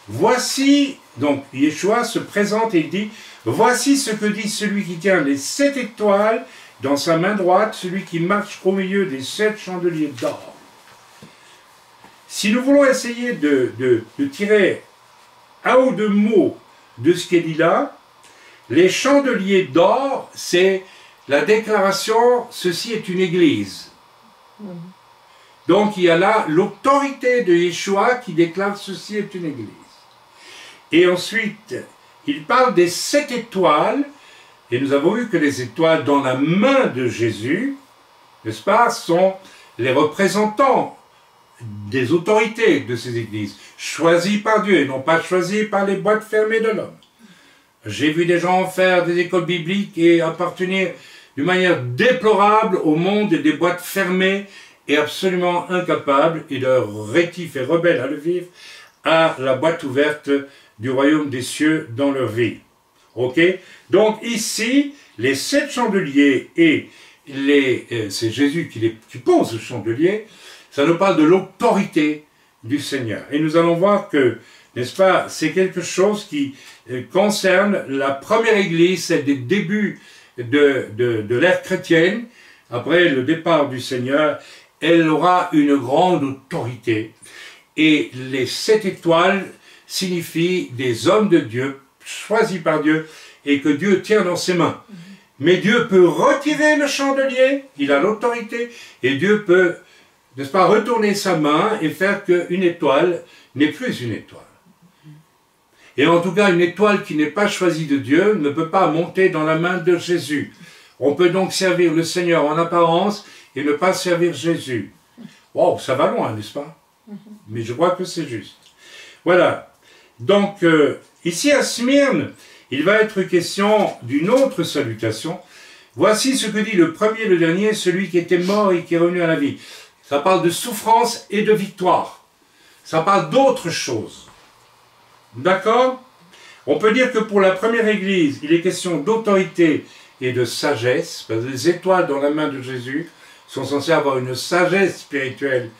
voici, donc Yeshua se présente et il dit, voici ce que dit celui qui tient les 7 étoiles dans sa main droite celui qui marche au milieu des 7 chandeliers d'or. Si nous voulons essayer de tirer un ou deux mots de ce qui est dit là, les chandeliers d'or, c'est la déclaration « ceci est une église ». Donc il y a là l'autorité de Yeshua qui déclare « ceci est une église ». Et ensuite, il parle des 7 étoiles, et nous avons vu que les étoiles dans la main de Jésus, n'est-ce pas, sont les représentants des autorités de ces églises, choisies par Dieu et non pas choisies par les boîtes fermées de l'homme. J'ai vu des gens faire des écoles bibliques et appartenir d'une manière déplorable au monde des boîtes fermées et absolument incapables, et leur rétifs et rebelles à le vivre, à la boîte ouverte du royaume des cieux dans leur vie. Ok? Donc ici, les 7 chandeliers et c'est Jésus qui pose le chandelier, ça nous parle de l'autorité du Seigneur. Et nous allons voir que, n'est-ce pas, c'est quelque chose qui concerne la première église, c'est des débuts de l'ère chrétienne. Après le départ du Seigneur, elle aura une grande autorité. Et les 7 étoiles signifient des hommes de Dieu, choisis par Dieu, et que Dieu tient dans ses mains. Mais Dieu peut retirer le chandelier, il a l'autorité, et Dieu peut, n'est-ce pas, retourner sa main et faire qu'une étoile n'est plus une étoile. Et en tout cas, une étoile qui n'est pas choisie de Dieu ne peut pas monter dans la main de Jésus. On peut donc servir le Seigneur en apparence et ne pas servir Jésus. Wow, ça va loin, n'est-ce pas? Mais je crois que c'est juste. Voilà. Donc, ici à Smyrne, il va être question d'une autre salutation. Voici ce que dit le premier et le dernier, celui qui était mort et qui est revenu à la vie. Ça parle de souffrance et de victoire. Ça parle d'autre chose. D'accord? On peut dire que pour la première église, il est question d'autorité et de sagesse, parce que les étoiles dans la main de Jésus sont censées avoir une sagesse spirituelle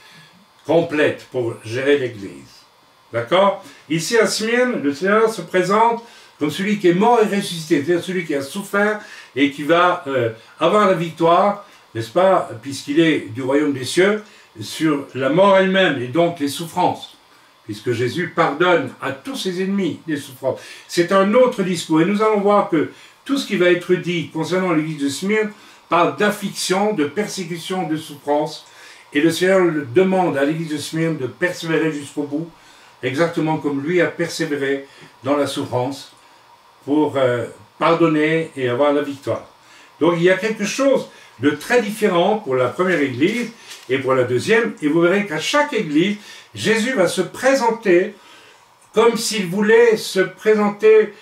complète pour gérer l'église. D'accord? Ici à Smyrne, le Seigneur se présente comme celui qui est mort et ressuscité, c'est-à-dire celui qui a souffert et qui va avoir la victoire, n'est-ce pas, puisqu'il est du royaume des cieux, sur la mort elle-même et donc les souffrances, puisque Jésus pardonne à tous ses ennemis les souffrances. C'est un autre discours, et nous allons voir que tout ce qui va être dit concernant l'église de Smyrne parle d'affliction, de persécution, de souffrance, et le Seigneur demande à l'église de Smyrne de persévérer jusqu'au bout, exactement comme lui a persévéré dans la souffrance, pour pardonner et avoir la victoire. Donc il y a quelque chose de très différent pour la première église et pour la deuxième, et vous verrez qu'à chaque église, Jésus va se présenter comme s'il voulait se présenter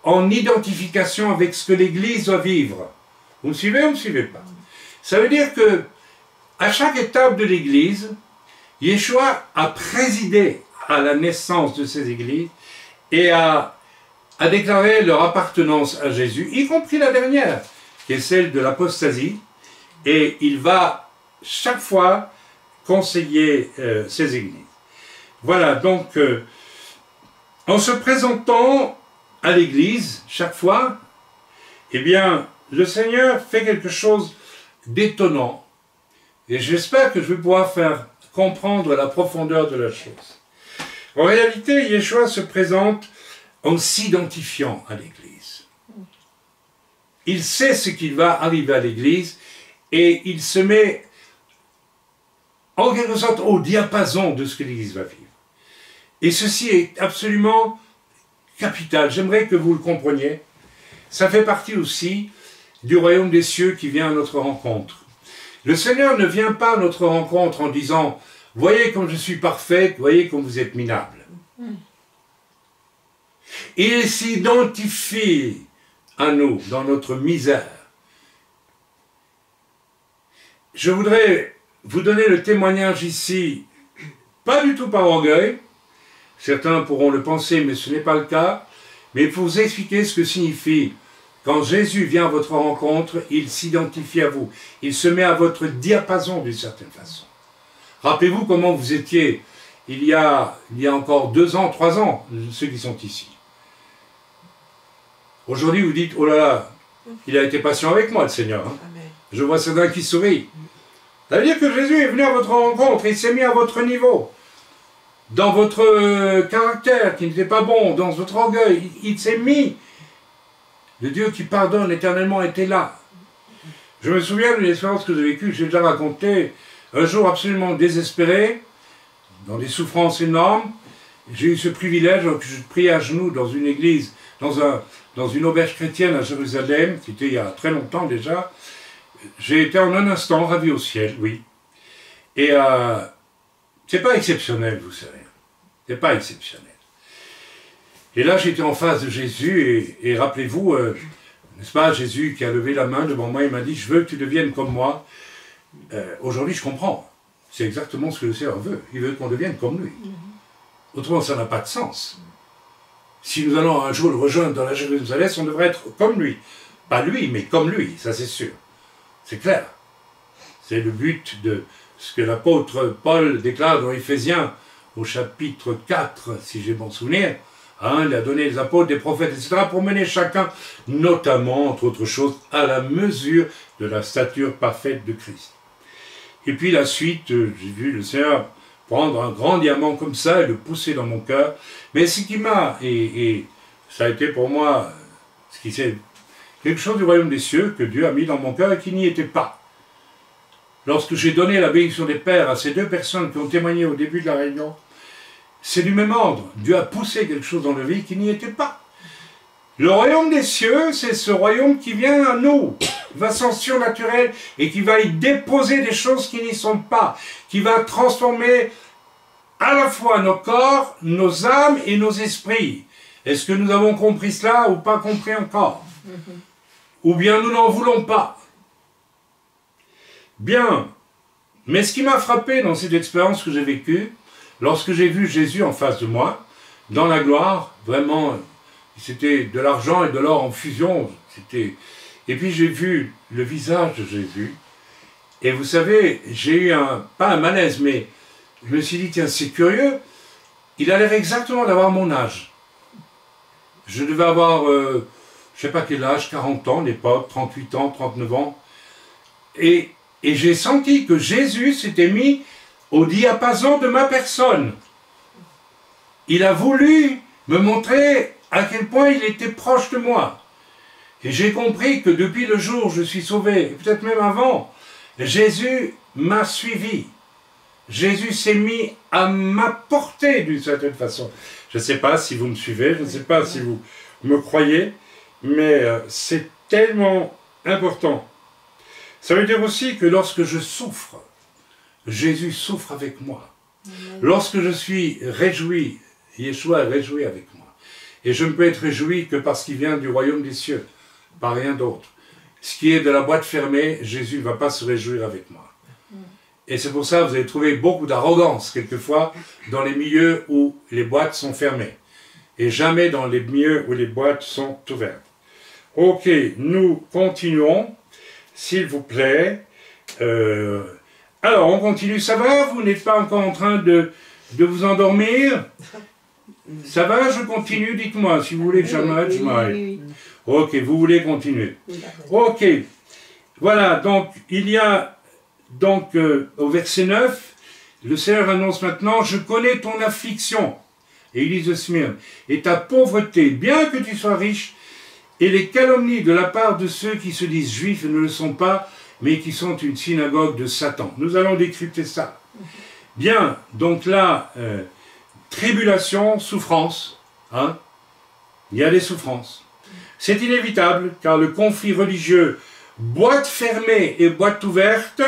en identification avec ce que l'église doit vivre. Vous me suivez ou vous ne me suivez pas? Ça veut dire que à chaque étape de l'église, Yeshua a présidé à la naissance de ces églises et a déclaré leur appartenance à Jésus, y compris la dernière, qui est celle de l'apostasie, et il va chaque fois conseiller ces églises. Voilà, donc, en se présentant à l'église, chaque fois, eh bien, le Seigneur fait quelque chose d'étonnant, et j'espère que je vais pouvoir faire comprendre la profondeur de la chose. En réalité, Yeshua se présente en s'identifiant à l'Église. Il sait ce qui va arriver à l'Église et il se met en quelque sorte au diapason de ce que l'Église va vivre. Et ceci est absolument capital. J'aimerais que vous le compreniez. Ça fait partie aussi du royaume des cieux qui vient à notre rencontre. Le Seigneur ne vient pas à notre rencontre en disant « Voyez comme je suis parfaite, voyez comme vous êtes minable ». Il s'identifie à nous dans notre misère. Je voudrais vous donner le témoignage ici, pas du tout par orgueil, certains pourront le penser mais ce n'est pas le cas, mais pour vous expliquer ce que signifie quand Jésus vient à votre rencontre, il s'identifie à vous, il se met à votre diapason d'une certaine façon. Rappelez-vous comment vous étiez il y a encore 2 ans, 3 ans, ceux qui sont ici. Aujourd'hui, vous dites, oh là là, il a été patient avec moi, le Seigneur. Hein. Je vois certains qui sourient. Ça veut dire que Jésus est venu à votre rencontre, il s'est mis à votre niveau. Dans votre caractère qui n'était pas bon, dans votre orgueil, il s'est mis. Le Dieu qui pardonne éternellement était là. Je me souviens d'une expérience que j'ai vécue, j'ai déjà raconté, un jour absolument désespéré, dans des souffrances énormes. J'ai eu ce privilège, que je priais à genoux dans une église, dans une auberge chrétienne à Jérusalem, c'était il y a très longtemps déjà. J'ai été en un instant ravi au ciel, oui. Et c'est pas exceptionnel, vous savez. C'est pas exceptionnel. Et là, j'étais en face de Jésus, et rappelez-vous, n'est-ce pas, Jésus qui a levé la main devant moi, il m'a dit, je veux que tu deviennes comme moi. Aujourd'hui, je comprends. C'est exactement ce que le Seigneur veut. Il veut qu'on devienne comme lui. Autrement, ça n'a pas de sens. Si nous allons un jour le rejoindre dans la Jérusalem, on devrait être comme lui. Pas lui, mais comme lui, ça c'est sûr. C'est clair. C'est le but de ce que l'apôtre Paul déclare dans Éphésiens, au chapitre 4, si j'ai bon souvenir. Il a donné les apôtres, des prophètes, etc., pour mener chacun, notamment, entre autres choses, à la mesure de la stature parfaite de Christ. Et puis la suite, j'ai vu le Seigneur prendre un grand diamant comme ça et le pousser dans mon cœur. Mais ce qui m'a, et ça a été pour moi, ce qui c'est quelque chose du royaume des cieux que Dieu a mis dans mon cœur et qui n'y était pas. Lorsque j'ai donné la bénédiction des pères à ces deux personnes qui ont témoigné au début de la réunion, c'est du même ordre. Dieu a poussé quelque chose dans leur vie qui n'y était pas. Le royaume des cieux, c'est ce royaume qui vient à nous, qui va s'en surnaturel et qui va y déposer des choses qui n'y sont pas, qui va transformer à la fois nos corps, nos âmes et nos esprits. Est-ce que nous avons compris cela ou pas compris encore? Ou bien nous n'en voulons pas? Bien, mais ce qui m'a frappé dans cette expérience que j'ai vécue, lorsque j'ai vu Jésus en face de moi, dans la gloire, vraiment... C'était de l'argent et de l'or en fusion. Et puis j'ai vu le visage de Jésus. Et vous savez, j'ai eu pas un malaise, mais je me suis dit, tiens, c'est curieux. Il a l'air exactement d'avoir mon âge. Je devais avoir, je ne sais pas quel âge, 40 ans à l'époque, 38 ans, 39 ans. Et j'ai senti que Jésus s'était mis au diapason de ma personne. Il a voulu me montrer à quel point il était proche de moi. Et j'ai compris que depuis le jour où je suis sauvé, et peut-être même avant, Jésus m'a suivi. Jésus s'est mis à ma portée d'une certaine façon. Je ne sais pas si vous me suivez, je ne sais pas si vous me croyez, mais c'est tellement important. Ça veut dire aussi que lorsque je souffre, Jésus souffre avec moi. Lorsque je suis réjoui, Yeshua est réjoui avec moi. Et je ne peux être réjoui que parce qu'il vient du royaume des cieux, pas rien d'autre. Ce qui est de la boîte fermée, Jésus ne va pas se réjouir avec moi. Et c'est pour ça que vous allez trouver beaucoup d'arrogance, quelquefois, dans les milieux où les boîtes sont fermées. Et jamais dans les milieux où les boîtes sont ouvertes. Ok, nous continuons, s'il vous plaît. Alors, on continue. Ça va? Vous n'êtes pas encore en train de vous endormir? Ça va, je continue, dites-moi, si vous voulez que j'arrête, je m'arrête. Ok, vous voulez continuer. Ok, voilà, donc il y a, au verset 9, le Seigneur annonce maintenant, je connais ton affliction, Église de Smyrne, et ta pauvreté, bien que tu sois riche, et les calomnies de la part de ceux qui se disent juifs et ne le sont pas, mais qui sont une synagogue de Satan. Nous allons décrypter ça. Bien, donc là... tribulation, souffrance, il y a des souffrances. C'est inévitable, car le conflit religieux, boîte fermée et boîte ouverte,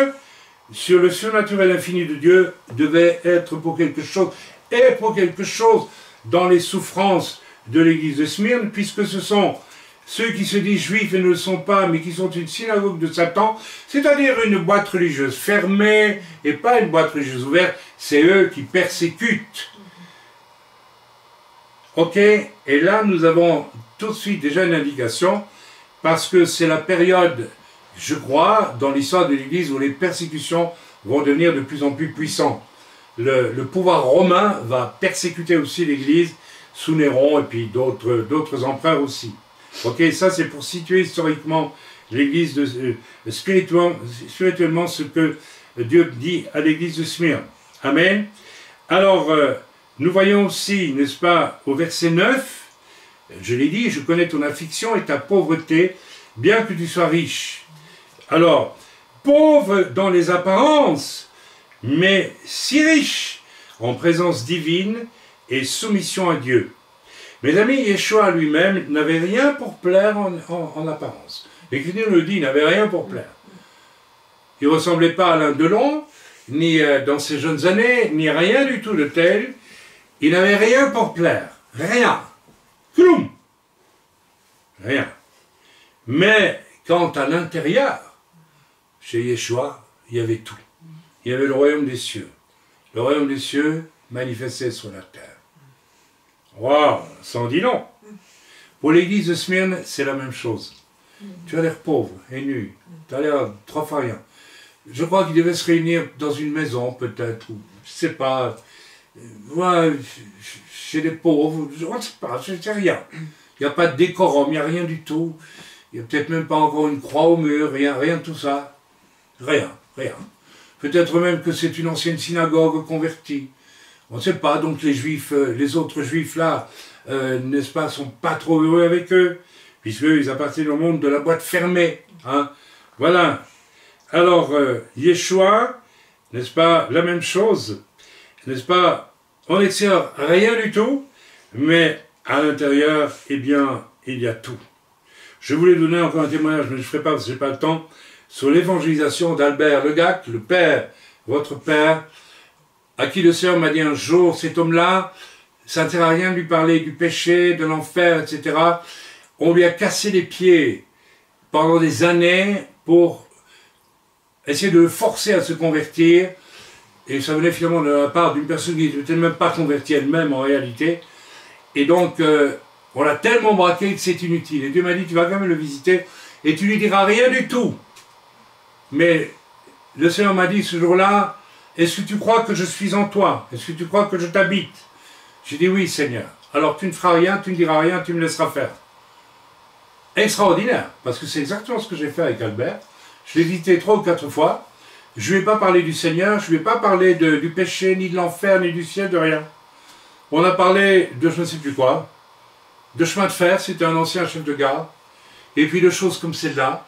sur le surnaturel infini de Dieu, devait être pour quelque chose, et pour quelque chose dans les souffrances de l'église de Smyrne, puisque ce sont ceux qui se disent juifs et ne le sont pas, mais qui sont une synagogue de Satan, c'est-à-dire une boîte religieuse fermée, et pas une boîte religieuse ouverte, c'est eux qui persécutent. Ok, et là nous avons tout de suite déjà une indication, parce que c'est la période, je crois, dans l'histoire de l'Église où les persécutions vont devenir de plus en plus puissantes. Le pouvoir romain va persécuter aussi l'Église sous Néron et puis d'autres empereurs aussi. Ok, ça c'est pour situer historiquement l'église spirituellement ce que Dieu dit à l'église de Smyrne. Amen. Alors, nous voyons aussi, n'est-ce pas, au verset 9, je l'ai dit, je connais ton affliction et ta pauvreté, bien que tu sois riche. Alors, pauvre dans les apparences, mais si riche en présence divine et soumission à Dieu. Mes amis, Yeshua lui-même n'avait rien pour plaire en apparence. L'Écriture nous le dit, il n'avait rien pour plaire. Il ne ressemblait pas à Alain Delon, ni dans ses jeunes années, ni rien du tout de tel. Il n'avait rien pour plaire. Rien. Cloum. Rien. Mais quant à l'intérieur, chez Yeshua, il y avait tout. Il y avait le royaume des cieux. Le royaume des cieux manifestait sur la terre. Waouh, ça en dit long. Pour l'église de Smyrne, c'est la même chose. Tu as l'air pauvre et nu. Tu as l'air trois fois rien. Je crois qu'ils devaient se réunir dans une maison, peut-être, ou je ne sais pas. Ouais, chez les pauvres, je ne sais pas, je ne sais rien. Il n'y a pas de décorum, il n'y a rien du tout. Il n'y a peut-être même pas encore une croix au mur, rien de tout ça. Rien. Peut-être même que c'est une ancienne synagogue convertie. On ne sait pas, donc les juifs, les autres juifs là, n'est-ce pas, sont pas trop heureux avec eux, puisqu'ils appartiennent au monde de la boîte fermée. Hein. Voilà. Alors, Yeshua, n'est-ce pas, la même chose, n'est-ce pas, en extérieur, rien du tout, mais à l'intérieur, eh bien, il y a tout. Je voulais donner encore un témoignage, mais je ne ferai pas parce que je n'ai pas le temps, sur l'évangélisation d'Albert Legac, le père, votre père, à qui le Seigneur m'a dit un jour, cet homme-là, ça ne sert à rien de lui parler du péché, de l'enfer, etc. On lui a cassé les pieds pendant des années pour essayer de le forcer à se convertir, et ça venait finalement de la part d'une personne qui n'était même pas convertie elle-même en réalité, et donc on l'a tellement braqué que c'est inutile. Et Dieu m'a dit, tu vas quand même le visiter, et tu lui diras rien du tout. Mais le Seigneur m'a dit ce jour-là, est-ce que tu crois que je suis en toi? Est-ce que tu crois que je t'habite? J'ai dit oui, Seigneur. Alors tu ne feras rien, tu ne diras rien, tu me laisseras faire. Extraordinaire, parce que c'est exactement ce que j'ai fait avec Albert. Je l'ai visité 3 ou 4 fois. Je ne lui ai pas parlé du Seigneur, je ne lui ai pas parlé du péché, ni de l'enfer, ni du ciel, de rien. On a parlé de je ne sais plus quoi, de chemin de fer, c'était un ancien chef de gare, et puis de choses comme celle-là.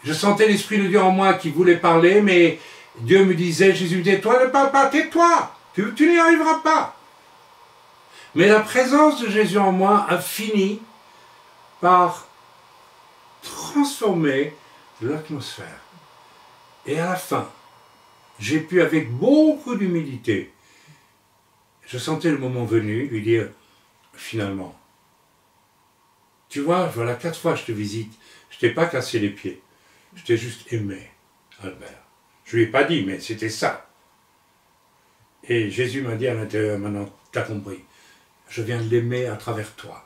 Je sentais l'Esprit de Dieu en moi qui voulait parler, mais Dieu me disait, Jésus me disait, toi ne parle pas, tais-toi, tu n'y arriveras pas. Mais la présence de Jésus en moi a fini par transformer l'atmosphère. Et à la fin, j'ai pu avec beaucoup d'humilité, je sentais le moment venu, lui dire, finalement, tu vois, voilà 4 fois que je te visite, je ne t'ai pas cassé les pieds, je t'ai juste aimé, Albert. Je ne lui ai pas dit, mais c'était ça. Et Jésus m'a dit à l'intérieur, maintenant, tu as compris, je viens de l'aimer à travers toi.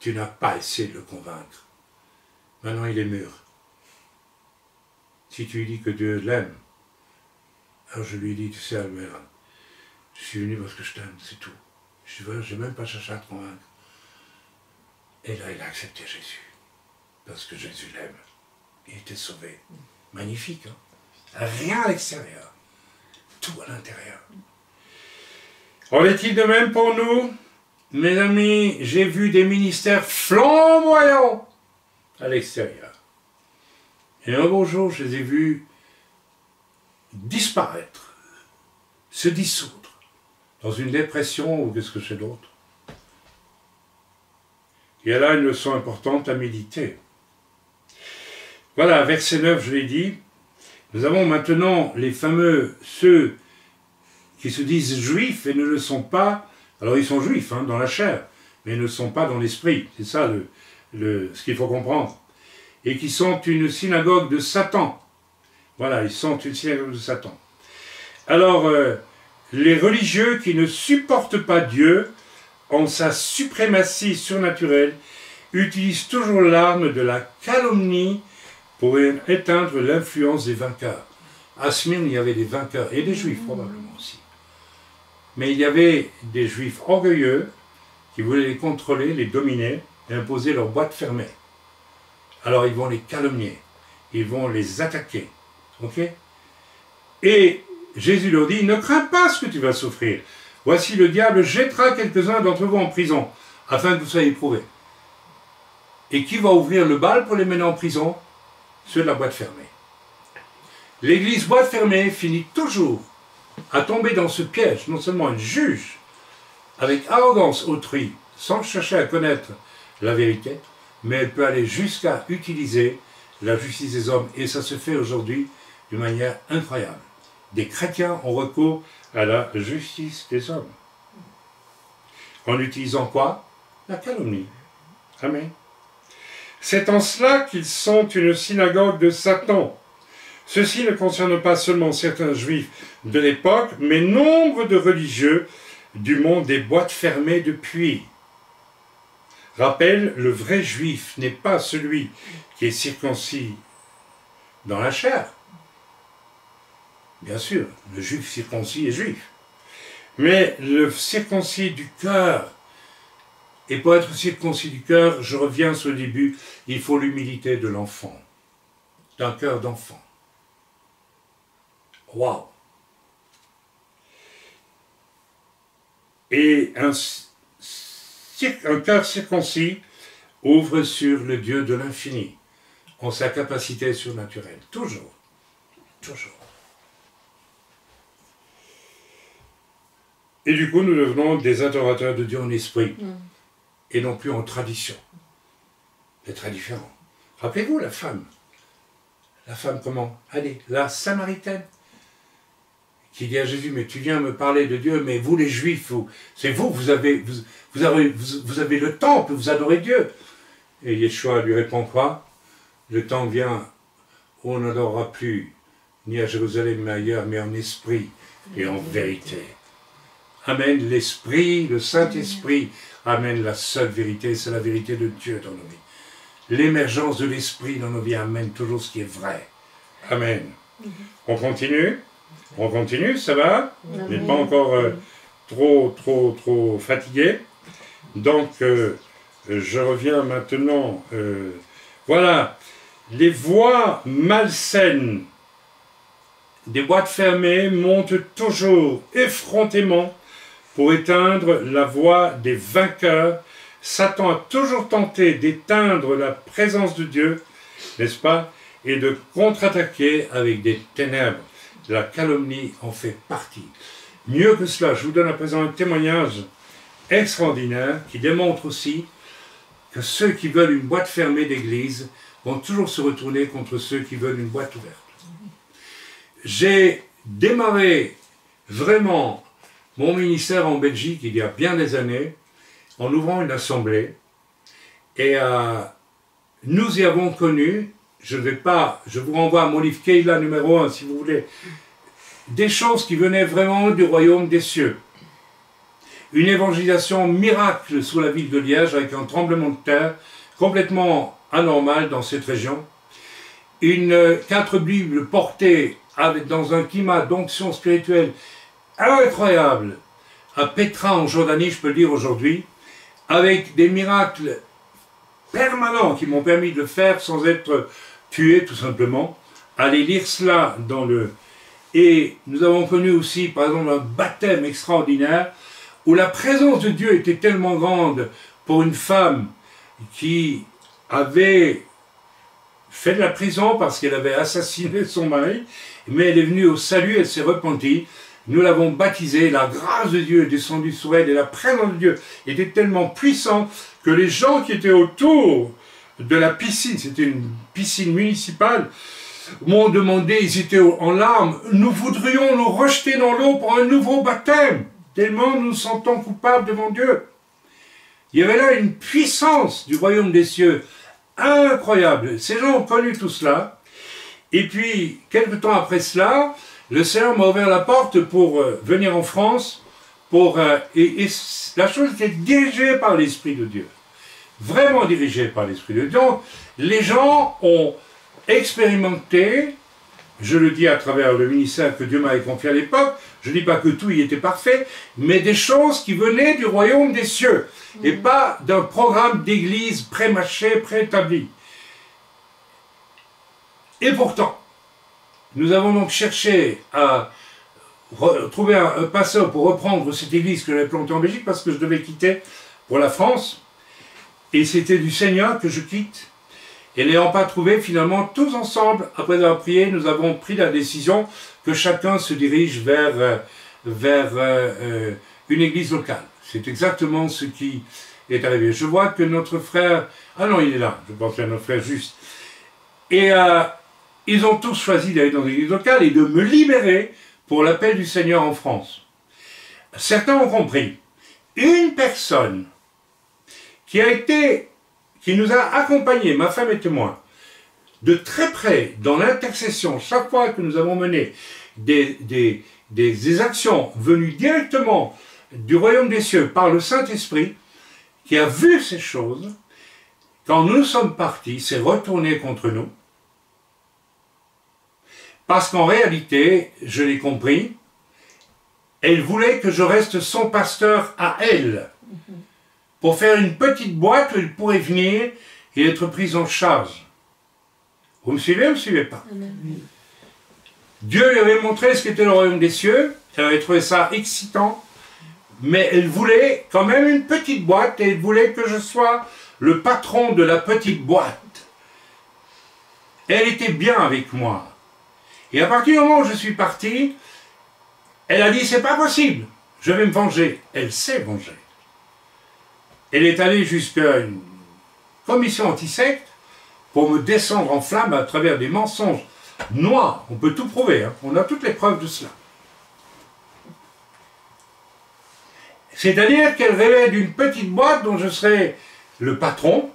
Tu n'as pas essayé de le convaincre. Maintenant, il est mûr. Si tu lui dis que Dieu l'aime, alors je lui dis, tu sais, Albert, je suis venu parce que je t'aime, c'est tout. Je n'ai même pas cherché à te convaincre. Et là, il a accepté Jésus. Parce que Jésus l'aime. Il était sauvé. Magnifique, hein? Rien à l'extérieur. Tout à l'intérieur. En est-il de même pour nous? Mes amis, j'ai vu des ministères flamboyants à l'extérieur. Et un beau jour, je les ai vus disparaître, se dissoudre, dans une dépression ou qu'est-ce que c'est d'autre. Il y a là une leçon importante à méditer. Voilà, verset 9, je l'ai dit. Nous avons maintenant les fameux, ceux qui se disent juifs et ne le sont pas. Alors ils sont juifs dans la chair, mais ne sont pas dans l'esprit. C'est ça ce qu'il faut comprendre. Et qui sont une synagogue de Satan. Voilà, ils sont une synagogue de Satan. Alors, les religieux qui ne supportent pas Dieu, en sa suprématie surnaturelle, utilisent toujours l'arme de la calomnie pour éteindre l'influence des vainqueurs. À Smyrne, il y avait des vainqueurs, et des juifs probablement aussi. Mais il y avait des juifs orgueilleux qui voulaient les contrôler, les dominer et imposer leur boîte fermée. alors ils vont les calomnier, ils vont les attaquer. Ok? Et Jésus leur dit, ne crains pas ce que tu vas souffrir. Voici le diable jettera quelques-uns d'entre vous en prison, afin que vous soyez éprouvés. Et qui va ouvrir le bal pour les mener en prison? Ceux de la boîte fermée. L'église boîte fermée finit toujours à tomber dans ce piège. Non seulement elle juge avec arrogance autrui, sans chercher à connaître la vérité, mais elle peut aller jusqu'à utiliser la justice des hommes. Et ça se fait aujourd'hui d'une manière incroyable. Des chrétiens ont recours à la justice des hommes. En utilisant quoi? La calomnie. Amen. C'est en cela qu'ils sont une synagogue de Satan. Ceci ne concerne pas seulement certains juifs de l'époque, mais nombre de religieux du monde des boîtes fermées depuis. Rappel, le vrai juif n'est pas celui qui est circoncis dans la chair. Bien sûr, le juif circoncis est juif. Mais le circoncis du cœur, et pour être circoncis du cœur, je reviens sur le début, il faut l'humilité de l'enfant, d'un cœur d'enfant. Waouh! Et un cœur circoncis ouvre sur le Dieu de l'infini, en sa capacité surnaturelle. Toujours. Toujours. Et du coup, nous devenons des adorateurs de Dieu en esprit, et non plus en tradition. C'est très différent. Rappelez-vous la femme. La femme comment? Allez, la Samaritaine, qui dit à Jésus, mais tu viens me parler de Dieu, mais vous les Juifs, c'est vous avez le temple, vous adorez Dieu. Et Yeshua lui répond quoi? Le temps vient où on n'adorera plus, ni à Jérusalem, mais ailleurs, mais en esprit et en vérité. Amen, l'Esprit, le Saint-Esprit, amène la seule vérité, c'est la vérité de Dieu dans nos vies. L'émergence de l'Esprit dans nos vies amène toujours ce qui est vrai. Amen. On continue? On continue, ça va? On n'est pas encore trop fatigué. Donc, je reviens maintenant. Voilà, les voies malsaines des boîtes fermées montent toujours effrontément pour éteindre la voix des vainqueurs. Satan a toujours tenté d'éteindre la présence de Dieu, n'est-ce pas, et de contre-attaquer avec des ténèbres. La calomnie en fait partie. Mieux que cela, je vous donne à présent un témoignage extraordinaire qui démontre aussi que ceux qui veulent une boîte fermée d'église vont toujours se retourner contre ceux qui veulent une boîte ouverte. J'ai démarré vraiment mon ministère en Belgique il y a bien des années en ouvrant une assemblée et nous y avons connu, je vous renvoie à mon livre Keila numéro 1 si vous voulez, des choses qui venaient vraiment du royaume des cieux. Une évangélisation miracle sous la ville de Liège avec un tremblement de terre complètement anormal dans cette région. 4 Bibles portées dans un climat d'onction spirituelle incroyable à Petra en Jordanie, je peux le dire aujourd'hui, avec des miracles permanents qui m'ont permis de le faire sans être tué tout simplement. Allez lire cela dans le... Et nous avons connu aussi par exemple un baptême extraordinaire où la présence de Dieu était tellement grande pour une femme qui avait fait de la prison parce qu'elle avait assassiné son mari, mais elle est venue au salut, elle s'est repentie. Nous l'avons baptisée, la grâce de Dieu est descendue sur elle et la présence de Dieu était tellement puissante que les gens qui étaient autour de la piscine, c'était une piscine municipale, m'ont demandé, ils étaient en larmes, nous voudrions nous rejeter dans l'eau pour un nouveau baptême, tellement nous nous sentons coupables devant Dieu. Il y avait là une puissance du royaume des cieux incroyable. Ces gens ont connu tout cela. Et puis, quelque temps après cela, le Seigneur m'a ouvert la porte pour venir en France. Et la chose était dirigée par l'Esprit de Dieu. Vraiment dirigée par l'Esprit de Dieu. Donc, les gens ont expérimenté, je le dis à travers le ministère que Dieu m'avait confié à l'époque, je ne dis pas que tout y était parfait, mais des choses qui venaient du royaume des cieux, et pas d'un programme d'église pré-mâché, préétabli. Et pourtant, nous avons donc cherché à trouver un pasteur pour reprendre cette église que j'avais plantée en Belgique parce que je devais quitter pour la France. Et c'était du Seigneur que je quitte. Et n'ayant pas trouvé, finalement, tous ensemble, après avoir prié, nous avons pris la décision que chacun se dirige vers une église locale. C'est exactement ce qui est arrivé. Je vois que notre frère... Ah non, il est là. Je pense à notre frère Juste. Et ils ont tous choisi d'aller dans une église locale et de me libérer pour l'appel du Seigneur en France. Certains ont compris. Une personne qui nous a accompagnés, ma femme est témoin, de très près dans l'intercession, chaque fois que nous avons mené des actions venues directement du royaume des cieux par le Saint-Esprit, qui a vu ces choses, quand nous sommes partis, s'est retourné contre nous, parce qu'en réalité, je l'ai compris, elle voulait que je reste son pasteur à elle, pour faire une petite boîte où elle pourrait venir et être prise en charge. Vous me suivez ou vous ne me suivez pas? Dieu lui avait montré ce qu'était le royaume des cieux, elle avait trouvé ça excitant, mais elle voulait quand même une petite boîte et elle voulait que je sois le patron de la petite boîte. Elle était bien avec moi. Et à partir du moment où je suis parti, elle a dit, c'est pas possible, je vais me venger. Elle s'est vengée. Elle est allée jusqu'à une commission anti-secte pour me descendre en flammes à travers des mensonges noirs. On peut tout prouver, hein. On a toutes les preuves de cela. C'est-à-dire qu'elle rêvait d'une petite boîte dont je serais le patron.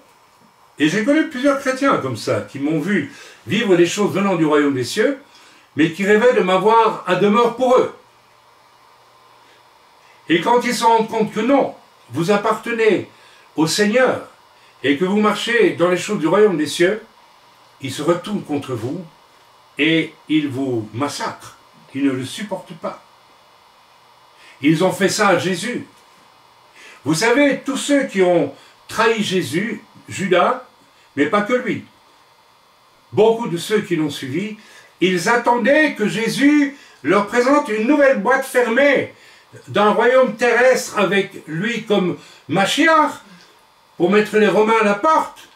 Et j'ai connu plusieurs chrétiens comme ça, qui m'ont vu vivre des choses venant du royaume des cieux, mais qui rêvaient de m'avoir à demeure pour eux. Et quand ils se rendent compte que non, vous appartenez au Seigneur et que vous marchez dans les choses du royaume des cieux, ils se retournent contre vous et ils vous massacrent. Ils ne le supportent pas. Ils ont fait ça à Jésus. Vous savez, tous ceux qui ont trahi Jésus, Judas, mais pas que lui, beaucoup de ceux qui l'ont suivi, ils attendaient que Jésus leur présente une nouvelle boîte fermée d'un royaume terrestre avec lui comme Machiach pour mettre les Romains à la porte.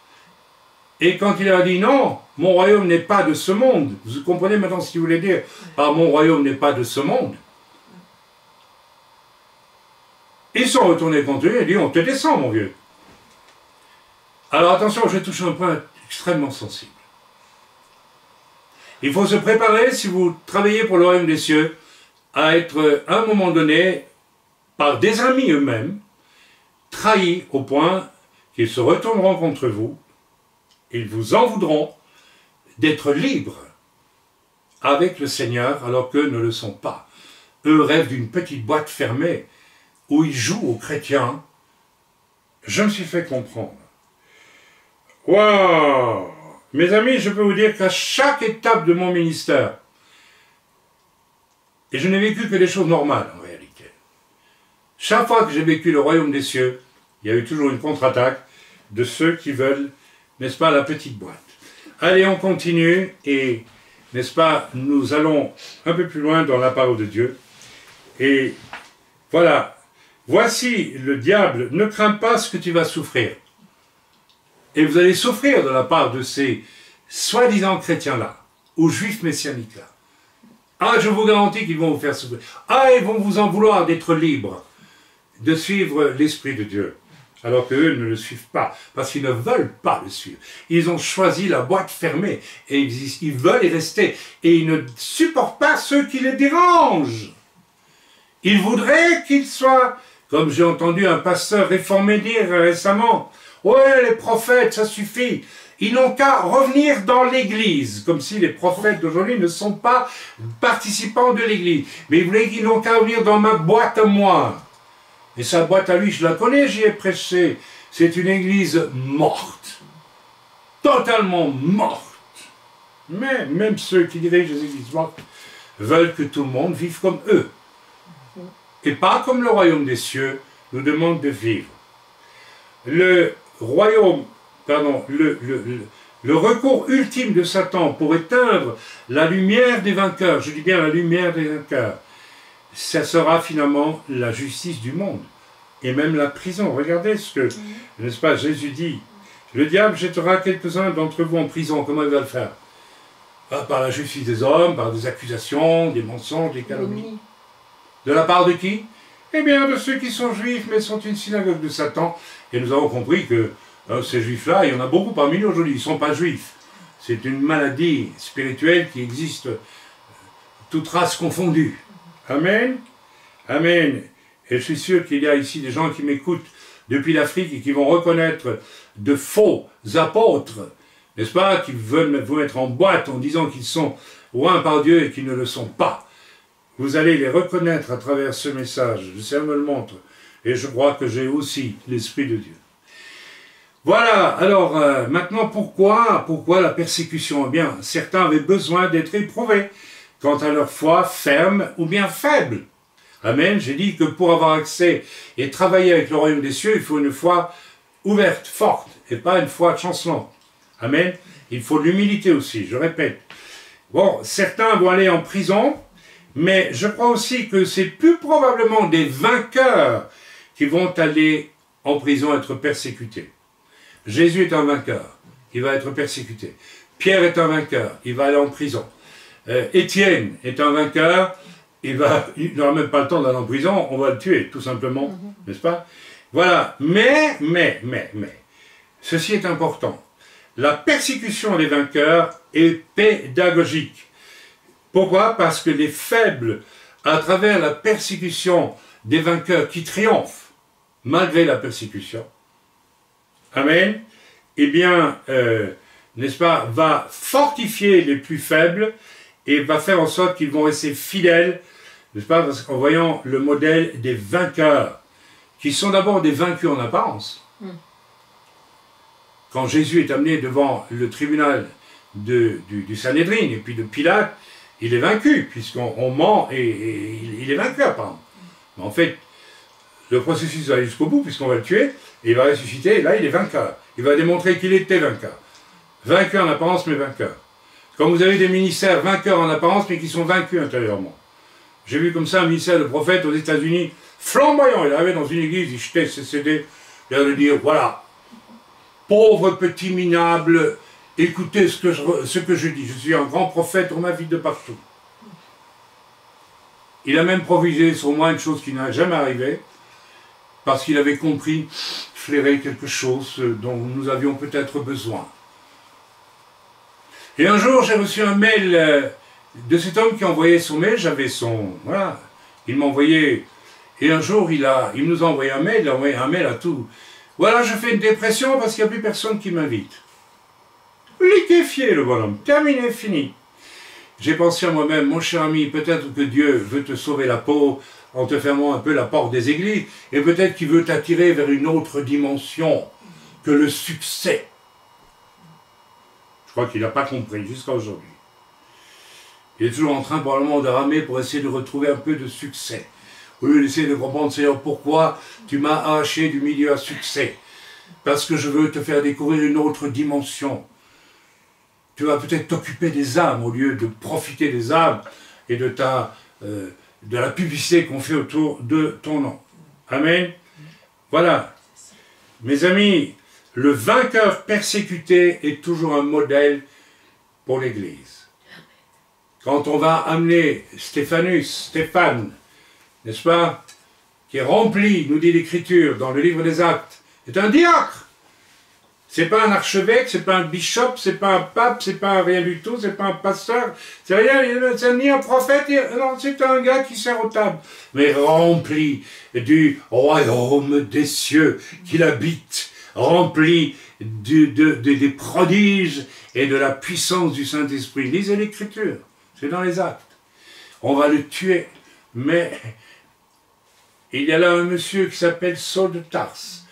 Et quand il a dit non, mon royaume n'est pas de ce monde, vous comprenez maintenant ce qu'il voulait dire, ah, mon royaume n'est pas de ce monde. Ils sont retournés contre lui et dit, on te descend mon vieux. Alors attention, je touche un point extrêmement sensible. Il faut se préparer, si vous travaillez pour le royaume des cieux, à être, à un moment donné, par des amis eux-mêmes, trahis au point qu'ils se retourneront contre vous, ils vous en voudront d'être libres avec le Seigneur, alors qu'eux ne le sont pas. Eux rêvent d'une petite boîte fermée, où ils jouent aux chrétiens. Je me suis fait comprendre. Waouh! Mes amis, je peux vous dire qu'à chaque étape de mon ministère, et je n'ai vécu que des choses normales en réalité. Chaque fois que j'ai vécu le royaume des cieux, il y a eu toujours une contre-attaque de ceux qui veulent, n'est-ce pas, la petite boîte. Allez, on continue et, n'est-ce pas, nous allons un peu plus loin dans la parole de Dieu. Et voilà, voici le diable, ne crains pas ce que tu vas souffrir. Et vous allez souffrir de la part de ces soi-disant chrétiens-là, ou juifs messianiques-là. Ah, je vous garantis qu'ils vont vous faire souffrir. Ah, ils vont vous en vouloir d'être libres, de suivre l'Esprit de Dieu, alors qu'eux ne le suivent pas, parce qu'ils ne veulent pas le suivre. Ils ont choisi la boîte fermée, et ils veulent y rester, et ils ne supportent pas ceux qui les dérangent. Ils voudraient qu'ils soient, comme j'ai entendu un pasteur réformé dire récemment, « Ouais, les prophètes, ça suffit !» Ils n'ont qu'à revenir dans l'Église, comme si les prophètes d'aujourd'hui ne sont pas participants de l'Église. Mais ils voulaient qu'ils n'ont qu'à revenir dans ma boîte à moi. Et sa boîte à lui, je la connais, j'y ai prêché. C'est une Église morte. Totalement morte. Mais même ceux qui dirigent les Églises mortes veulent que tout le monde vive comme eux. Et pas comme le royaume des cieux nous demande de vivre. Le royaume, pardon, le recours ultime de Satan pour éteindre la lumière des vainqueurs, je dis bien la lumière des vainqueurs, ça sera finalement la justice du monde et même la prison. Regardez ce que, n'est-ce pas, Jésus dit, le diable jettera quelques-uns d'entre vous en prison. Comment il va le faire? Par la justice des hommes, par des accusations, des mensonges, des calomnies. De la part de qui? Eh bien, de ceux qui sont juifs, mais sont une synagogue de Satan. Et nous avons compris que ces juifs-là, il y en a beaucoup parmi nous aujourd'hui, ils ne sont pas juifs. C'est une maladie spirituelle qui existe, toute race confondue. Amen. Amen. Et je suis sûr qu'il y a ici des gens qui m'écoutent depuis l'Afrique et qui vont reconnaître de faux apôtres, n'est-ce pas, qui veulent vous mettre en boîte en disant qu'ils sont loin par Dieu et qu'ils ne le sont pas. Vous allez les reconnaître à travers ce message. Le Seigneur me le montre. Et je crois que j'ai aussi l'Esprit de Dieu. Voilà, alors maintenant pourquoi la persécution? Eh bien, certains avaient besoin d'être éprouvés quant à leur foi ferme ou bien faible. Amen, j'ai dit que pour avoir accès et travailler avec le royaume des cieux, il faut une foi ouverte, forte, et pas une foi chancelante. Amen, il faut de l'humilité aussi, je répète. Bon, certains vont aller en prison, mais je crois aussi que c'est plus probablement des vainqueurs qui vont aller en prison être persécutés. Jésus est un vainqueur, il va être persécuté. Pierre est un vainqueur, il va aller en prison. Étienne est un vainqueur, il n'aura même pas le temps d'aller en prison, on va le tuer, tout simplement, n'est-ce pas? Voilà, mais, ceci est important. La persécution des vainqueurs est pédagogique. Pourquoi? Parce que les faibles, à travers la persécution des vainqueurs qui triomphent, malgré la persécution, amen, eh bien, n'est-ce pas, va fortifier les plus faibles et va faire en sorte qu'ils vont rester fidèles, n'est-ce pas, parce qu'en voyant le modèle des vainqueurs, qui sont d'abord des vaincus en apparence. Quand Jésus est amené devant le tribunal du Sanhédrin et puis de Pilate, il est vaincu, puisqu'on ment et il est vaincu apparemment. Mais en fait, le processus va aller jusqu'au bout, puisqu'on va le tuer, et il va ressusciter, et là il est vainqueur. Il va démontrer qu'il était vainqueur. Vainqueur en apparence, mais vainqueur. Quand vous avez des ministères vainqueurs en apparence, mais qui sont vaincus intérieurement. J'ai vu comme ça un ministère de prophète aux États-Unis, flamboyant. Il arrivait dans une église, il jetait ses CD, il allait dire, voilà, pauvre petit minable, écoutez ce que je dis. Je suis un grand prophète, on m'invite de partout. Il a même provisé sur moi une chose qui n'a jamais arrivé, parce qu'il avait compris, flairer quelque chose dont nous avions peut-être besoin. Et un jour, j'ai reçu un mail de cet homme qui envoyait son mail, j'avais son... Voilà, il m'envoyait... Et un jour, il nous a envoyé un mail à tout. Voilà, je fais une dépression parce qu'il n'y a plus personne qui m'invite. Liquéfié, le bonhomme, terminé, fini. J'ai pensé à moi-même, mon cher ami, peut-être que Dieu veut te sauver la peau en te fermant un peu la porte des églises, et peut-être qu'il veut t'attirer vers une autre dimension que le succès. Je crois qu'il n'a pas compris jusqu'à aujourd'hui. Il est toujours en train probablement de ramer pour essayer de retrouver un peu de succès. Au lieu d'essayer de comprendre, Seigneur, pourquoi tu m'as arraché du milieu à succès. Parce que je veux te faire découvrir une autre dimension. Tu vas peut-être t'occuper des âmes au lieu de profiter des âmes et de la publicité qu'on fait autour de ton nom. Amen. Voilà. Mes amis, le vainqueur persécuté est toujours un modèle pour l'Église. Quand on va amener Stéphane, n'est-ce pas, qui est rempli, nous dit l'Écriture dans le livre des Actes, est un diacre. C'est pas un archevêque, c'est pas un bishop, c'est pas un pape, c'est pas rien du tout, c'est pas un pasteur, c'est rien, c'est ni un prophète, non, c'est un gars qui sert aux tables, mais rempli du royaume des cieux qu'il habite, rempli des prodiges et de la puissance du Saint-Esprit. Lisez l'Écriture, c'est dans les Actes. On va le tuer, mais il y a là un monsieur qui s'appelle Saul de Tarse,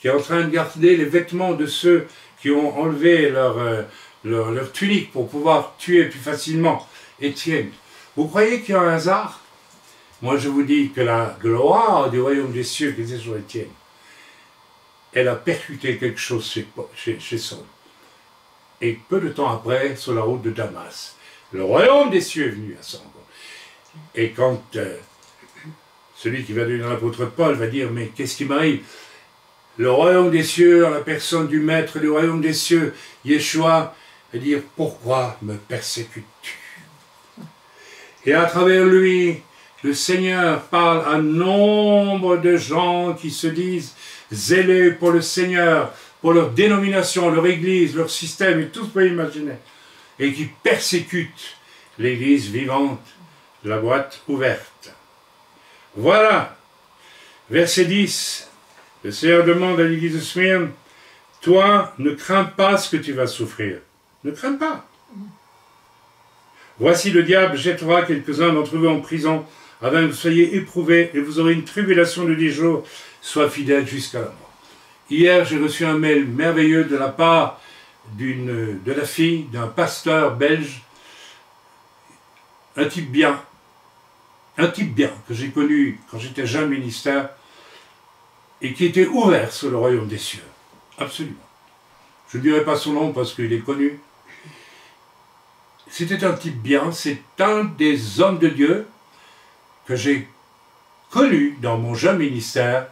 qui est en train de garder les vêtements de ceux qui ont enlevé leur tunique pour pouvoir tuer plus facilement Étienne. Vous croyez qu'il y a un hasard? Moi je vous dis que la gloire du royaume des cieux qui était sur Étienne, elle a percuté quelque chose chez Saul. Et peu de temps après, sur la route de Damas, le royaume des cieux est venu à son rencontre. Et quand celui qui va devenir l'apôtre Paul va dire, mais qu'est-ce qui m'arrive? Le royaume des cieux, en la personne du maître du royaume des cieux, Yeshua, va dire, pourquoi me persécutes-tu? Et à travers lui, le Seigneur parle à nombre de gens qui se disent zélés pour le Seigneur, pour leur dénomination, leur église, leur système, et tout ce que vous pouvez imaginer, et qui persécutent l'église vivante, la boîte ouverte. Voilà, verset 10, le Seigneur demande à l'église de Smyrne, toi, ne crains pas ce que tu vas souffrir. Ne crains pas. Voici le diable jettera quelques-uns d'entre vous en prison, afin que vous soyez éprouvés, et vous aurez une tribulation de 10 jours, sois fidèle jusqu'à la mort. Hier, j'ai reçu un mail merveilleux de la part de la fille d'un pasteur belge, un type bien, que j'ai connu quand j'étais jeune ministère, et qui était ouvert sur le royaume des cieux. Absolument. Je ne dirai pas son nom parce qu'il est connu. C'était un type bien, c'est un des hommes de Dieu que j'ai connu dans mon jeune ministère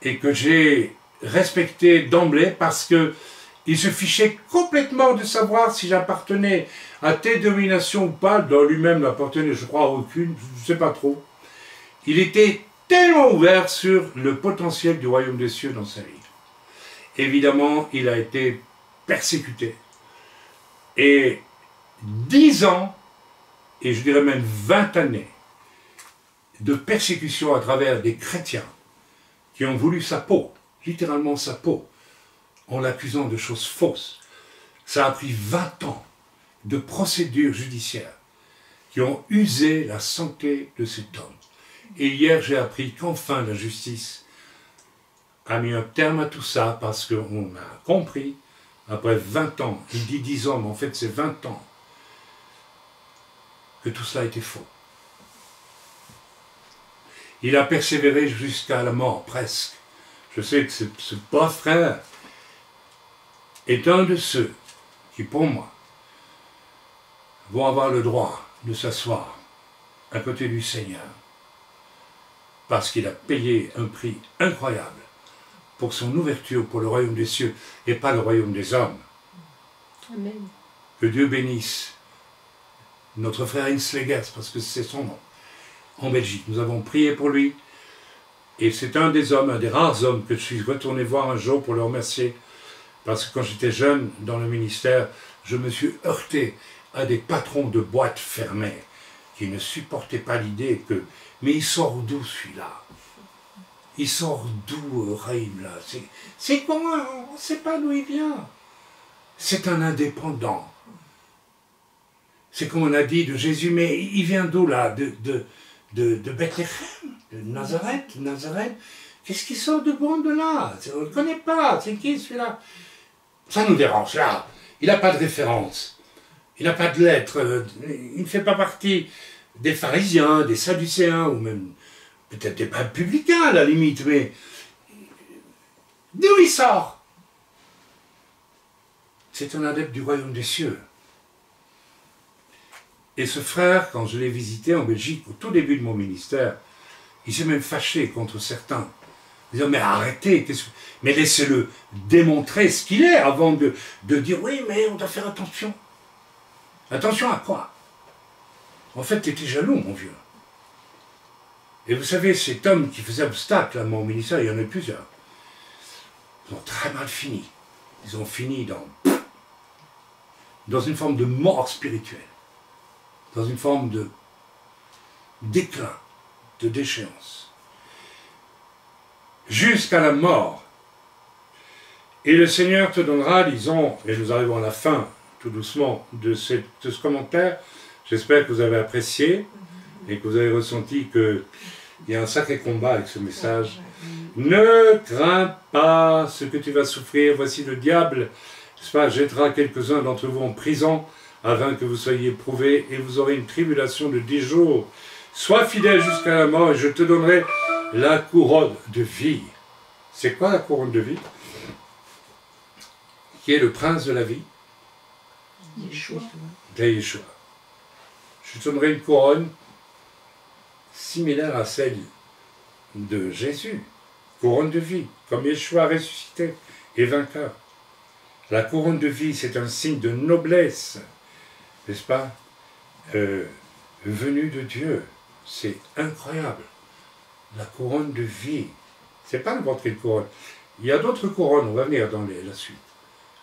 et que j'ai respecté d'emblée parce que il se fichait complètement de savoir si j'appartenais à telle domination ou pas. Dans lui-même n'appartenait, je crois, à aucune, je ne sais pas trop. Il était tellement ouvert sur le potentiel du royaume des cieux dans sa vie. Évidemment, il a été persécuté. Et 10 ans, et je dirais même 20 années, de persécution à travers des chrétiens qui ont voulu sa peau, littéralement sa peau, en l'accusant de choses fausses. Ça a pris 20 ans de procédures judiciaires qui ont usé la santé de cet homme. Et hier, j'ai appris qu'enfin la justice a mis un terme à tout ça parce qu'on a compris, après 20 ans, il dit 10 ans, mais en fait c'est 20 ans, que tout cela était faux. Il a persévéré jusqu'à la mort, presque. Je sais que ce pauvre frère est un de ceux qui, pour moi, vont avoir le droit de s'asseoir à côté du Seigneur, parce qu'il a payé un prix incroyable pour son ouverture pour le royaume des cieux et pas le royaume des hommes. Amen. Que Dieu bénisse notre frère Inslegers, parce que c'est son nom, en Belgique. Nous avons prié pour lui, et c'est un des hommes, un des rares hommes que je suis retourné voir un jour pour le remercier, parce que quand j'étais jeune dans le ministère, je me suis heurté à des patrons de boîtes fermées qui ne supportaient pas l'idée que « mais il sort d'où celui-là? Il sort d'où Raïm là? C'est comment? On ne sait pas d'où il vient. C'est un indépendant. C'est comme on a dit de Jésus, mais il vient d'où là? De Bethléem, de Nazareth, qu'est-ce qui sort de bon de là? On ne le connaît pas, c'est qui celui-là? Ça nous dérange là, il n'a pas de référence, il n'a pas de lettre, il ne fait pas partie des pharisiens, des sadducéens, ou même peut-être des républicains à la limite, mais d'où il sort? C'est un adepte du royaume des cieux. Et ce frère, quand je l'ai visité en Belgique, au tout début de mon ministère, il s'est même fâché contre certains. Disant, mais arrêtez, mais laissez-le démontrer ce qu'il est avant de dire, oui, mais on doit faire attention. Attention à quoi? En fait, tu étais jaloux, mon vieux. Et vous savez, cet homme qui faisait obstacle à mon ministère, il y en a plusieurs. Ils ont très mal fini. Ils ont fini dans une forme de mort spirituelle. Dans une forme de déclin, de déchéance. Jusqu'à la mort. Et le Seigneur te donnera, disons, et nous arrivons à la fin, tout doucement, de ce commentaire. J'espère que vous avez apprécié et que vous avez ressenti qu'il y a un sacré combat avec ce message. Ne crains pas ce que tu vas souffrir. Voici le diable, n'est-ce pas, jettera quelques-uns d'entre vous en prison, afin que vous soyez éprouvés, et vous aurez une tribulation de 10 jours. Sois fidèle jusqu'à la mort, et je te donnerai la couronne de vie. C'est quoi la couronne de vie? Qui est le prince de la vie, Yeshua. De Yeshua. Je te donnerai une couronne similaire à celle de Jésus. Couronne de vie, comme Yeshua ressuscité et vainqueur. La couronne de vie, c'est un signe de noblesse, n'est-ce pas, venue de Dieu. C'est incroyable. La couronne de vie. C'est pas n'importe quelle couronne. Il y a d'autres couronnes, on va venir dans la suite.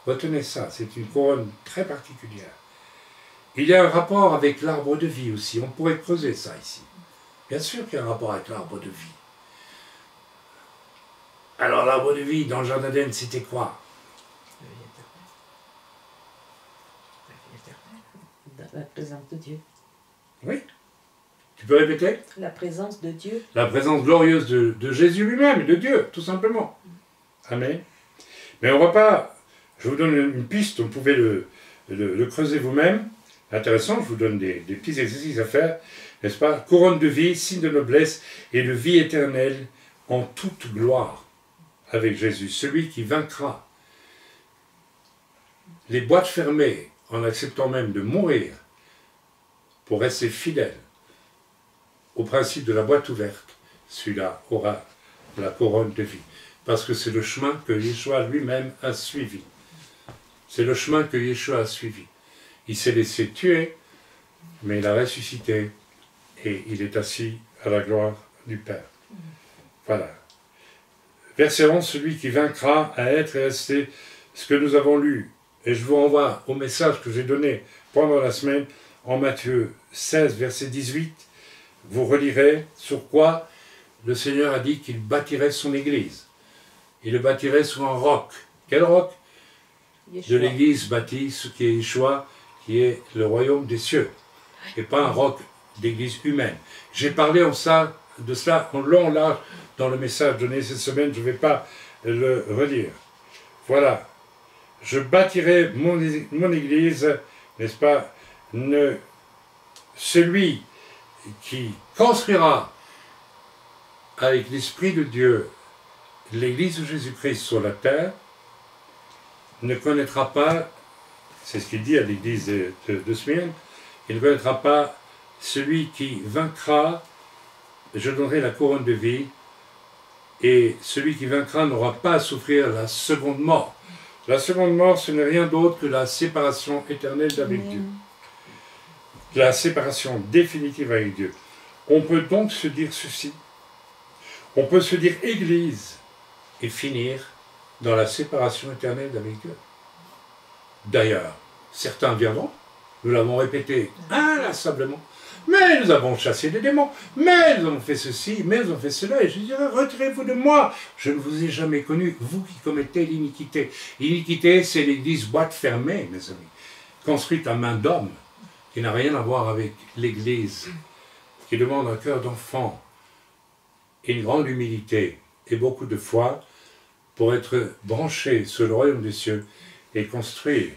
Retenez ça, c'est une couronne très particulière. Il y a un rapport avec l'arbre de vie aussi. On pourrait creuser ça ici. Bien sûr qu'il y a un rapport avec l'arbre de vie. Alors l'arbre de vie dans le jardin d'Éden, c'était quoi? La présence de Dieu. Oui. Tu peux répéter? La présence de Dieu. La présence glorieuse de Jésus lui-même, de Dieu, tout simplement. Amen. Mais on va pas... Je vous donne une piste, vous pouvez le creuser vous-même. Intéressant, je vous donne des petits exercices à faire, n'est-ce pas? Couronne de vie, signe de noblesse et de vie éternelle en toute gloire avec Jésus, celui qui vaincra. Les boîtes fermées, en acceptant même de mourir pour rester fidèle au principe de la boîte ouverte, celui-là aura la couronne de vie. Parce que c'est le chemin que Yeshua lui-même a suivi. C'est le chemin que Yeshua a suivi. Il s'est laissé tuer, mais il a ressuscité et il est assis à la gloire du Père. Voilà. Verset 11, celui qui vaincra à être et rester, ce que nous avons lu. Et je vous renvoie au message que j'ai donné pendant la semaine en Matthieu 16, verset 18. Vous relirez sur quoi le Seigneur a dit qu'il bâtirait son Église. Il le bâtirait sur un roc. Quel roc? Yeshua. De l'Église bâtie, ce qui est Yeshua, qui est le royaume des cieux, et pas un roc d'église humaine. J'ai parlé de cela en long, large, dans le message donné cette semaine, je ne vais pas le relire. Voilà. Je bâtirai mon Église, n'est-ce pas, celui qui construira avec l'Esprit de Dieu l'Église de Jésus-Christ sur la terre, ne connaîtra pas, c'est ce qu'il dit à l'Église de Smyrne, il ne connaîtra pas celui qui vaincra, je donnerai la couronne de vie, et celui qui vaincra n'aura pas à souffrir la seconde mort. La seconde mort, ce n'est rien d'autre que la séparation éternelle d'avec Dieu. La séparation définitive avec Dieu. On peut donc se dire ceci. On peut se dire Église et finir dans la séparation éternelle d'avec Dieu. D'ailleurs, certains viendront, nous l'avons répété inlassablement, mais nous avons chassé des démons, mais nous avons fait ceci, mais nous avons fait cela, et je dirais, retirez-vous de moi, je ne vous ai jamais connu, vous qui commettez l'iniquité. L'iniquité, c'est l'église boîte fermée, mes amis, construite à main d'homme, qui n'a rien à voir avec l'église, qui demande un cœur d'enfant, et une grande humilité, et beaucoup de foi, pour être branché sur le royaume des cieux, et construire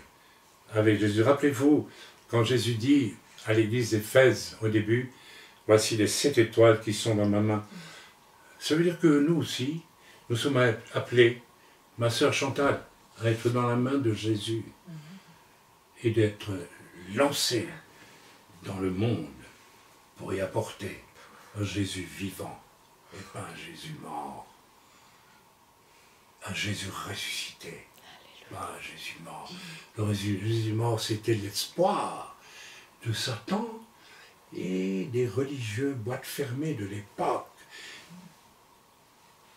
avec Jésus. Rappelez-vous, quand Jésus dit à l'église d'Éphèse au début, voici les 7 étoiles qui sont dans ma main. Ça veut dire que nous aussi, nous sommes appelés, ma sœur Chantal, à être dans la main de Jésus et d'être lancés dans le monde pour y apporter un Jésus vivant et pas un Jésus mort. Un Jésus ressuscité. Pas un Jésus mort. Le Jésus mort, c'était l'espoir de Satan et des religieux boîtes fermées de l'époque.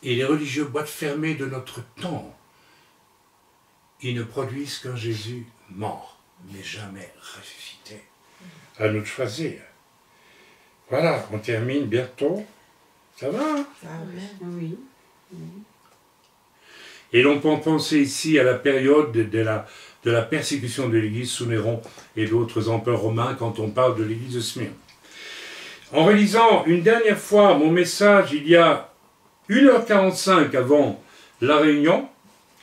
Et les religieux boîtes fermées de notre temps, ils ne produisent qu'un Jésus mort, mais jamais ressuscité. À nous de choisir. Voilà, on termine bientôt. Ça va, hein? Oui. Et l'on peut penser ici à la période de la persécution de l'Église sous Néron et d'autres empereurs romains quand on parle de l'Église de Smyrne. En relisant une dernière fois mon message il y a 1h45 avant la réunion,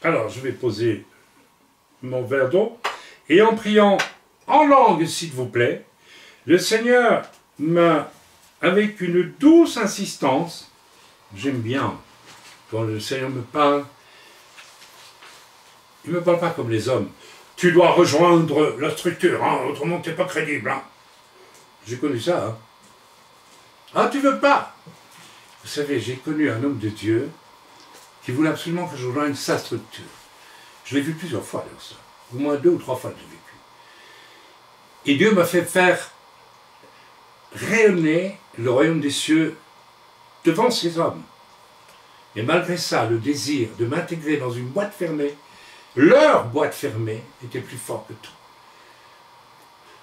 alors je vais poser mon verre d'eau, et en priant en langue s'il vous plaît, le Seigneur m'a, avec une douce insistance, j'aime bien quand le Seigneur me parle, il ne me parle pas comme les hommes. tu dois rejoindre la structure, hein, autrement tu n'es pas crédible. Hein. J'ai connu ça. Hein. Ah, tu veux pas? Vous savez, j'ai connu un homme de Dieu qui voulait absolument que je rejoigne sa structure. Je l'ai vu plusieurs fois, d'ailleurs, ça. Au moins 2 ou 3 fois, je l'ai vécu. Et Dieu m'a fait faire rayonner le royaume des cieux devant ces hommes. Et malgré ça, le désir de m'intégrer dans une boîte fermée, leur boîte fermée, était plus fort que tout.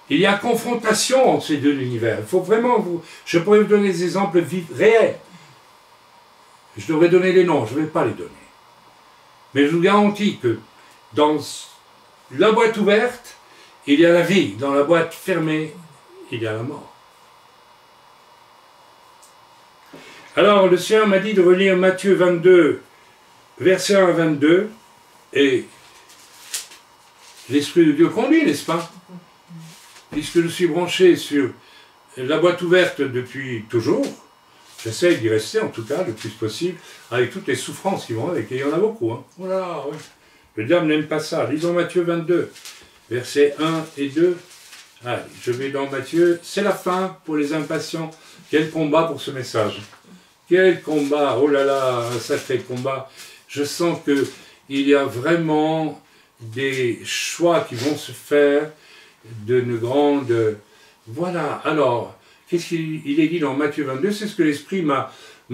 Il y a confrontation entre ces deux univers. Il faut vraiment vous... Je pourrais vous donner des exemples réels. Je devrais donner les noms, je ne vais pas les donner. Mais je vous garantis que dans la boîte ouverte, il y a la vie. Dans la boîte fermée, il y a la mort. Alors, le Seigneur m'a dit de relire Matthieu 22, versets 1 à 22, et l'Esprit de Dieu conduit, n'est-ce pas? Puisque je suis branché sur la boîte ouverte depuis toujours, j'essaie d'y rester en tout cas le plus possible, avec toutes les souffrances qui vont avec, et il y en a beaucoup. Hein. Oh là là, oui. Le diable n'aime pas ça. Lisons Matthieu 22, versets 1 et 2. Allez, je vais dans Matthieu, c'est la fin pour les impatients. Quel combat pour ce message! Quel combat! Oh là là, un sacré combat! Je sens qu'il y a vraiment des choix qui vont se faire d'une grande... Voilà, alors, qu'est-ce qu'il est dit dans Matthieu 22? C'est ce que l'Esprit m'a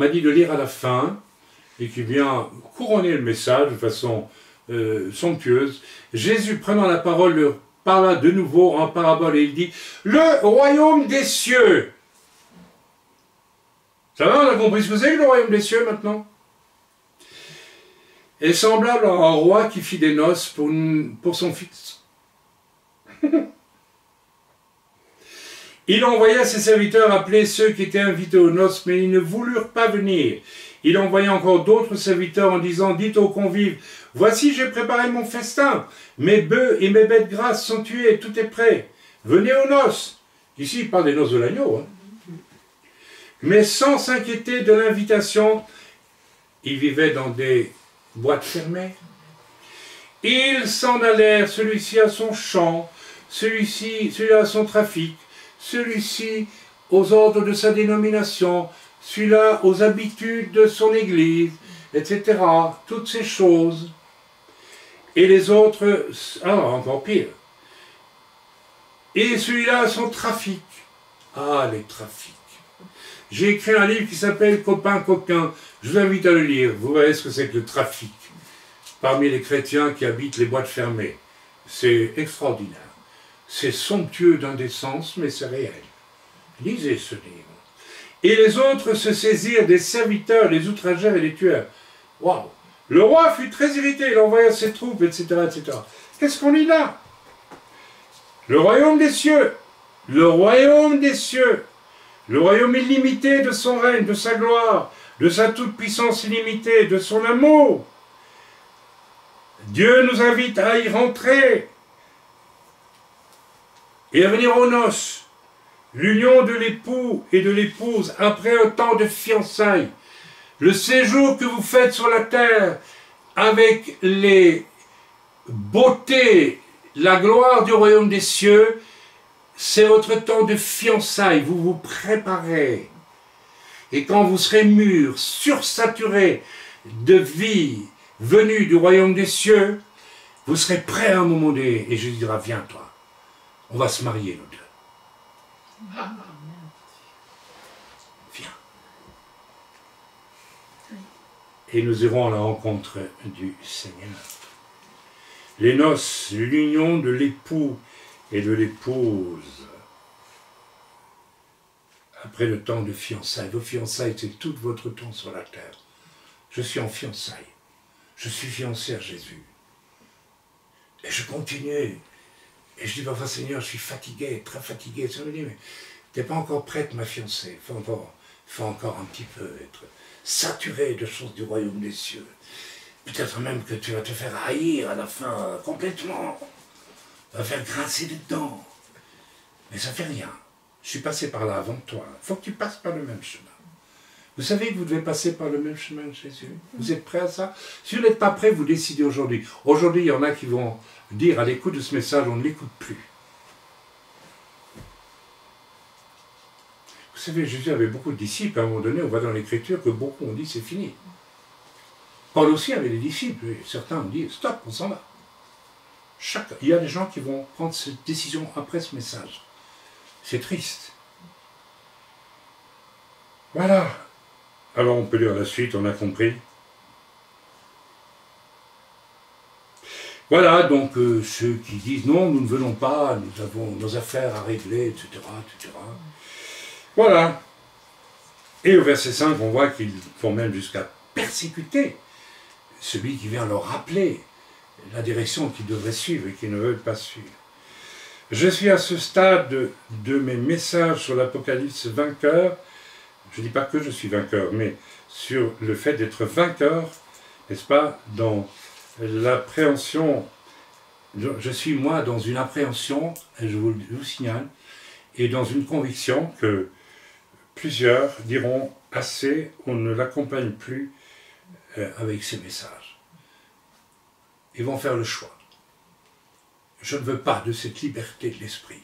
dit de lire à la fin, et qui vient couronner le message de façon somptueuse. Jésus, prenant la parole, parla de nouveau en parabole, et il dit « Le royaume des cieux !» Ça va, on a compris ce que c'est que le royaume des cieux maintenant? Est semblable à un roi qui fit des noces pour son fils. Il envoya ses serviteurs appeler ceux qui étaient invités aux noces, mais ils ne voulurent pas venir. Il envoya encore d'autres serviteurs en disant, dites aux convives, voici j'ai préparé mon festin, mes bœufs et mes bêtes grasses sont tués, tout est prêt. Venez aux noces. Ici, il parle des noces de l'agneau. Hein. Mais sans s'inquiéter de l'invitation, ils vivaient dans des boîtes fermées. Ils s'en allèrent, celui-ci à son champ, celui-là à son trafic, celui-ci aux ordres de sa dénomination, celui-là aux habitudes de son église, etc. Toutes ces choses. Et les autres, encore pire. Et celui-là à son trafic. Ah, les trafics. J'ai écrit un livre qui s'appelle « Copain coquin ». Je vous invite à le lire. Vous verrez ce que c'est que le trafic parmi les chrétiens qui habitent les boîtes fermées. C'est extraordinaire. C'est somptueux d'indécence, mais c'est réel. Lisez ce livre. Et les autres se saisirent des serviteurs, les outragèrent et les tuèrent. Waouh! Le roi fut très irrité, il envoya ses troupes, etc., etc. Qu'est-ce qu'on lit là? Le royaume des cieux, le royaume des cieux, le royaume illimité de son règne, de sa gloire, de sa toute-puissance illimitée, de son amour. Dieu nous invite à y rentrer et à venir aux noces. L'union de l'époux et de l'épouse après un temps de fiançailles. Le séjour que vous faites sur la terre avec les beautés, la gloire du royaume des cieux, c'est votre temps de fiançailles, vous vous préparez. Et quand vous serez mûrs, sursaturés de vie venue du royaume des cieux, vous serez prêts à un moment donné, et je dirai, viens toi, on va se marier nous deux. Viens. Et nous irons à la rencontre du Seigneur. Les noces, l'union de l'époux et de l'épouse. Après le temps de fiançailles, vos fiançailles, c'est tout votre temps sur la terre. Je suis en fiançailles. Je suis fiancé à Jésus. Et je continue. Et je dis parfois, Seigneur, je suis fatigué, très fatigué. Ça me dit, mais tu n'es pas encore prête, ma fiancée. Il faut encore un petit peu être saturé de choses du royaume des cieux. Peut-être même que tu vas te faire haïr à la fin, complètement. Tu vas faire grincer des dents. Mais ça fait rien. Je suis passé par là avant toi. Il faut que tu passes par le même chemin. Vous savez que vous devez passer par le même chemin de Jésus. Vous êtes prêts à ça? Si vous n'êtes pas prêts, vous décidez aujourd'hui. Aujourd'hui, il y en a qui vont dire à l'écoute de ce message, on ne l'écoute plus. Vous savez, Jésus avait beaucoup de disciples. À un moment donné, on voit dans l'Écriture que beaucoup ont dit c'est fini. Paul aussi avait des disciples. Et certains ont dit stop, on s'en va. Il y a des gens qui vont prendre cette décision après ce message. C'est triste. Voilà. Alors on peut lire la suite, on a compris. Voilà, donc ceux qui disent non, nous ne venons pas, nous avons nos affaires à régler, etc., etc. Voilà. Et au verset 5, on voit qu'ils vont même jusqu'à persécuter celui qui vient leur rappeler la direction qu'ils devraient suivre et qu'ils ne veulent pas suivre. Je suis à ce stade de mes messages sur l'Apocalypse vainqueur. Je ne dis pas que je suis vainqueur, mais sur le fait d'être vainqueur, n'est-ce pas, dans l'appréhension. Je suis, moi, dans une appréhension, et je vous signale, et dans une conviction que plusieurs diront assez, on ne l'accompagne plus avec ces messages. Ils vont faire le choix. Je ne veux pas de cette liberté de l'esprit.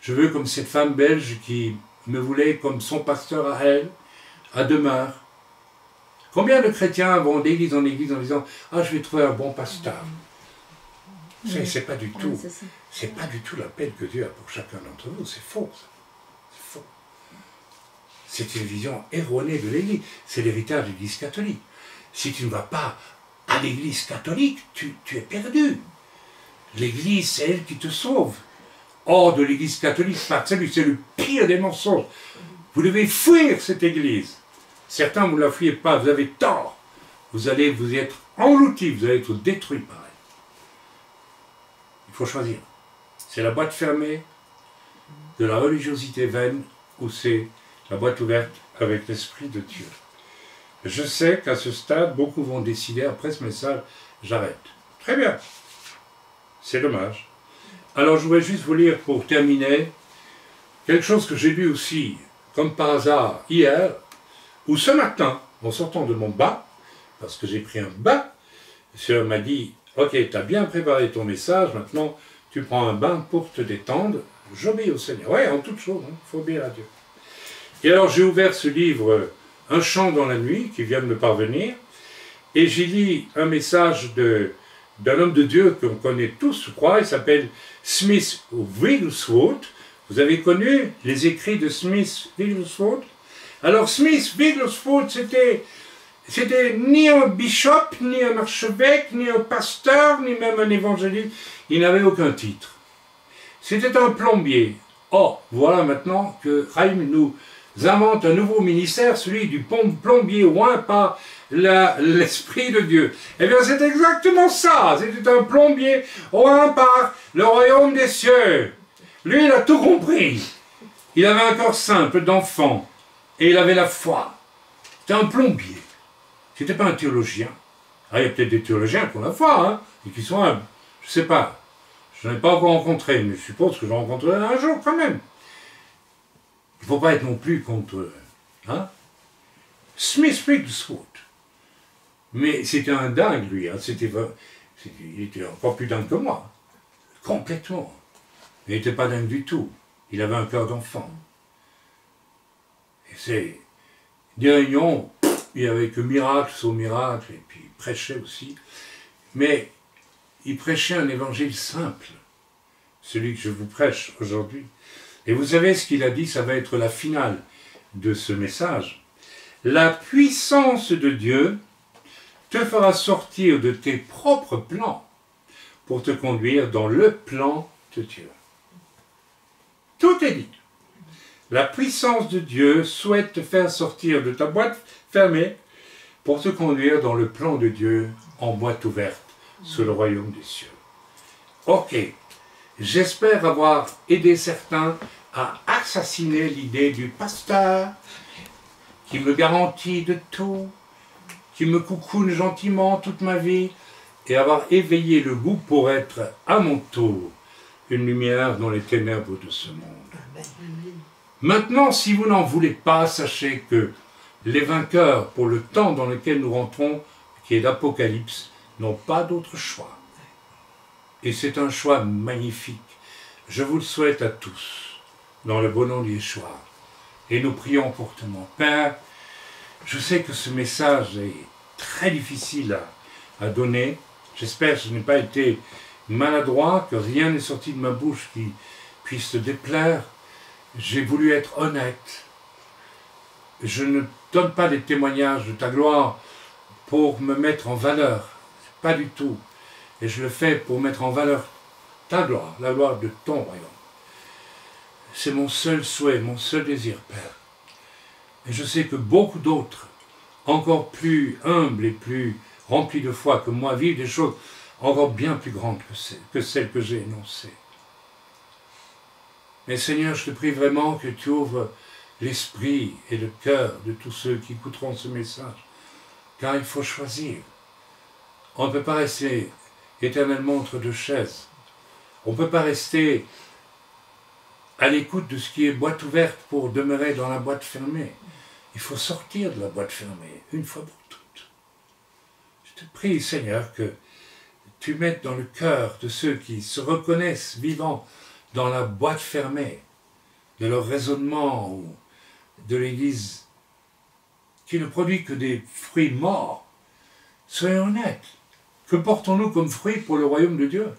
Je veux comme cette femme belge qui me voulait comme son pasteur à elle, à demeure. Combien de chrétiens vont d'église en église en disant « Ah, je vais trouver un bon pasteur ». C'est pas du tout, c'est pas du tout l'appel que Dieu a pour chacun d'entre vous. C'est faux, ça. C'est faux. C'est une vision erronée de l'église. C'est l'héritage de l'église catholique. Si tu ne vas pas à l'église catholique, tu es perdu. L'église, c'est elle qui te sauve. Hors de l'église catholique, c'est le pire des mensonges. Vous devez fuir cette église. Certains, vous ne la fuyez pas, vous avez tort. Vous allez vous être engloutis, vous allez être détruits par elle. Il faut choisir. C'est la boîte fermée de la religiosité vaine ou c'est la boîte ouverte avec l'Esprit de Dieu. Je sais qu'à ce stade, beaucoup vont décider, après ce message, j'arrête. Très bien. C'est dommage. Alors je voudrais juste vous lire pour terminer quelque chose que j'ai lu aussi, comme par hasard, hier, ou ce matin, en sortant de mon bain, parce que j'ai pris un bain, le Seigneur m'a dit, ok, tu as bien préparé ton message, maintenant tu prends un bain pour te détendre, j'obéis au Seigneur. Oui, en toute chose, il faut obéir à Dieu. Et alors j'ai ouvert ce livre, Un chant dans la nuit, qui vient de me parvenir, et j'ai lu un message d'un homme de Dieu qu'on connaît tous, je crois, il s'appelle Smith Wigglesworth. Vous avez connu les écrits de Smith Wigglesworth? Alors Smith Wigglesworth, c'était ni un bishop, ni un archevêque, ni un pasteur, ni même un évangéliste. Il n'avait aucun titre. C'était un plombier. Or, voilà maintenant que Chaim nous invente un nouveau ministère, celui du plombier oint par l'Esprit de Dieu. Eh bien, c'est exactement ça. C'était un plombier oint par le royaume des cieux. Lui, il a tout compris. Il avait un cœur simple d'enfant. Et il avait la foi. C'était un plombier. C'était pas un théologien. Ah, il y a peut-être des théologiens qui ont la foi, hein, et qui sont humbles. Je ne sais pas. Je n'en ai pas encore rencontré, mais je suppose que je rencontrerai un jour quand même. Il ne faut pas être non plus contre... Hein? Smith Wigglesworth. Mais c'était un dingue, lui. Hein. Il était encore plus dingue que moi. Complètement. Il n'était pas dingue du tout. Il avait un cœur d'enfant. Et c'est des réunions, il n'y avait que miracle sur miracle, et puis il prêchait aussi. Mais il prêchait un évangile simple, celui que je vous prêche aujourd'hui. Et vous savez ce qu'il a dit, ça va être la finale de ce message. La puissance de Dieu te fera sortir de tes propres plans pour te conduire dans le plan de Dieu. Tout est dit. La puissance de Dieu souhaite te faire sortir de ta boîte fermée pour te conduire dans le plan de Dieu en boîte ouverte sous le royaume des cieux. Ok, j'espère avoir aidé certains à assassiner l'idée du pasteur qui me garantit de tout, qui me coucoune gentiment toute ma vie, et avoir éveillé le goût pour être à mon tour une lumière dans les ténèbres de ce monde. Maintenant, si vous n'en voulez pas, sachez que les vainqueurs, pour le temps dans lequel nous rentrons, qui est l'Apocalypse, n'ont pas d'autre choix. Et c'est un choix magnifique. Je vous le souhaite à tous, dans le beau nom de Yeshua. Et nous prions pour tout le monde. Père, je sais que ce message est très difficile à donner. J'espère que je n'ai pas été maladroit, que rien n'est sorti de ma bouche qui puisse te déplaire. J'ai voulu être honnête. Je ne donne pas des témoignages de ta gloire pour me mettre en valeur. Pas du tout. Et je le fais pour mettre en valeur ta gloire, la gloire de ton royaume. C'est mon seul souhait, mon seul désir, Père. Et je sais que beaucoup d'autres, encore plus humbles et plus remplis de foi que moi, vivent des choses encore bien plus grandes que celles que j'ai énoncées. Mais Seigneur, je te prie vraiment que tu ouvres l'esprit et le cœur de tous ceux qui écouteront ce message. Car il faut choisir. On ne peut pas rester éternellement entre deux chaises. On ne peut pas rester à l'écoute de ce qui est boîte ouverte pour demeurer dans la boîte fermée. Il faut sortir de la boîte fermée, une fois pour toutes. Je te prie, Seigneur, que tu mettes dans le cœur de ceux qui se reconnaissent vivant dans la boîte fermée de leur raisonnement ou de l'Église qui ne produit que des fruits morts. Soyons honnêtes. Que portons-nous comme fruit pour le royaume de Dieu?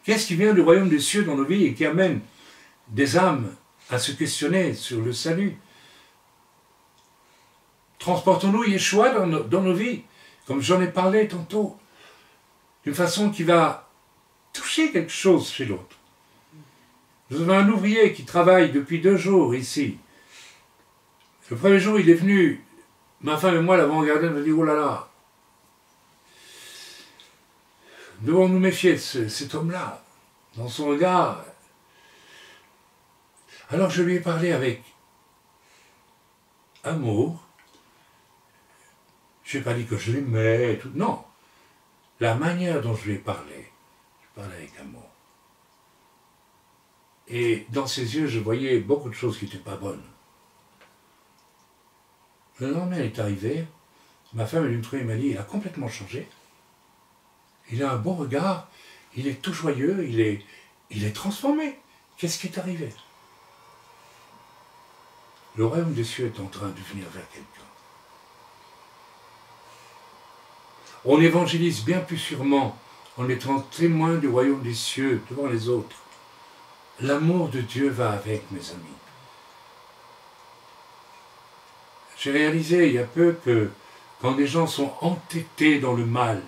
Qu'est-ce qui vient du royaume des cieux dans nos vies et qui amène des âmes à se questionner sur le salut? Transportons-nous Yeshua dans nos vies, comme j'en ai parlé tantôt, d'une façon qui va toucher quelque chose chez l'autre. Nous avons un ouvrier qui travaille depuis 2 jours ici. Le premier jour, il est venu, ma femme et moi l'avons regardé, on a dit, oh là là, devons nous méfier de cet homme-là, dans son regard. Alors je lui ai parlé avec amour. Je n'ai pas dit que je l'aimais, tout. Non. La manière dont je lui ai parlé, je parlais avec amour. Et dans ses yeux, je voyais beaucoup de choses qui n'étaient pas bonnes. Le lendemain, elle est arrivée, ma femme elle m'a dit, il a complètement changé. Il a un beau regard, il est tout joyeux, il est transformé. Qu'est-ce qui est arrivé? Le royaume des cieux est en train de venir vers quelqu'un. On évangélise bien plus sûrement en étant témoin du royaume des cieux devant les autres. L'amour de Dieu va avec, mes amis. J'ai réalisé il y a peu que quand des gens sont entêtés dans le mal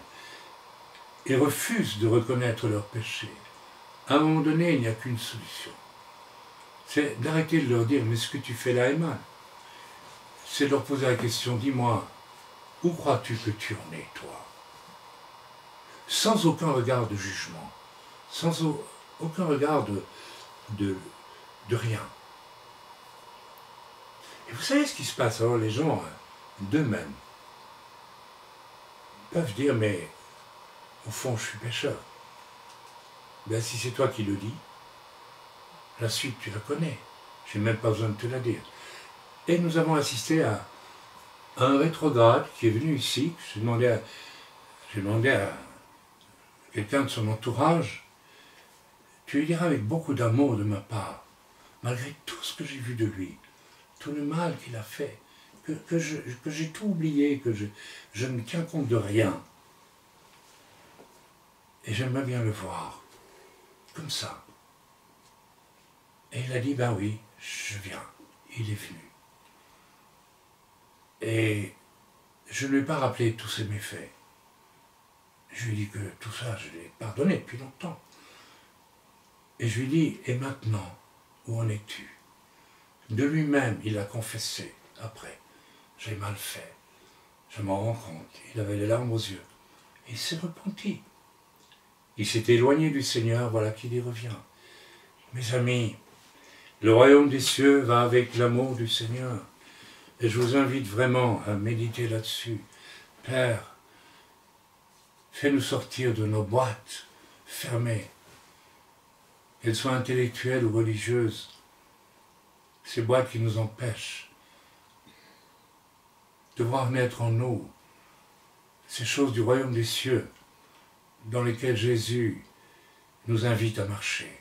et refusent de reconnaître leurs péchés, à un moment donné, il n'y a qu'une solution. C'est d'arrêter de leur dire « mais ce que tu fais là est mal ». C'est de leur poser la question « dis-moi, où crois-tu que tu en es, toi ?» Sans aucun regard de jugement, sans aucun regard de rien. Et vous savez ce qui se passe? Alors les gens, d'eux-mêmes, peuvent dire, mais au fond, je suis pécheur. Ben, si c'est toi qui le dis, la suite, tu la connais. Je n'ai même pas besoin de te la dire. Et nous avons assisté à un rétrograde qui est venu ici. J'ai demandé à quelqu'un de son entourage, tu lui diras avec beaucoup d'amour de ma part, malgré tout ce que j'ai vu de lui, tout le mal qu'il a fait, que j'ai tout oublié, que je ne tiens compte de rien. Et j'aimerais bien le voir, comme ça. Et il a dit, ben oui, je viens. Il est venu. Et je ne lui ai pas rappelé tous ses méfaits. Je lui ai dit que tout ça, je l'ai pardonné depuis longtemps. Et je lui ai dit, et maintenant, où en es-tu? De lui-même, il a confessé, après, j'ai mal fait. Je m'en rends compte. Il avait les larmes aux yeux. Et il s'est repenti. Il s'est éloigné du Seigneur, voilà qu'il y revient. Mes amis, le royaume des cieux va avec l'amour du Seigneur. Et je vous invite vraiment à méditer là-dessus. Père, fais-nous sortir de nos boîtes fermées, qu'elles soient intellectuelles ou religieuses, ces boîtes qui nous empêchent de voir naître en nous ces choses du royaume des cieux dans lesquelles Jésus nous invite à marcher.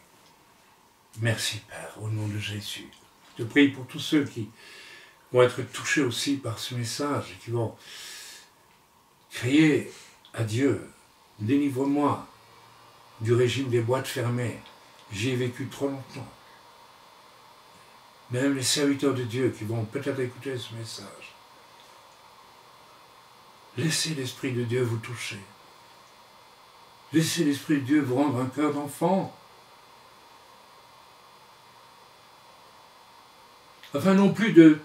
Merci Père, au nom de Jésus. Je prie pour tous ceux qui vont être touchés aussi par ce message et qui vont crier à Dieu, délivre-moi du régime des boîtes fermées. J'y ai vécu trop longtemps. Même les serviteurs de Dieu qui vont peut-être écouter ce message, laissez l'Esprit de Dieu vous toucher. Laissez l'Esprit de Dieu vous rendre un cœur d'enfant. Afin non plus de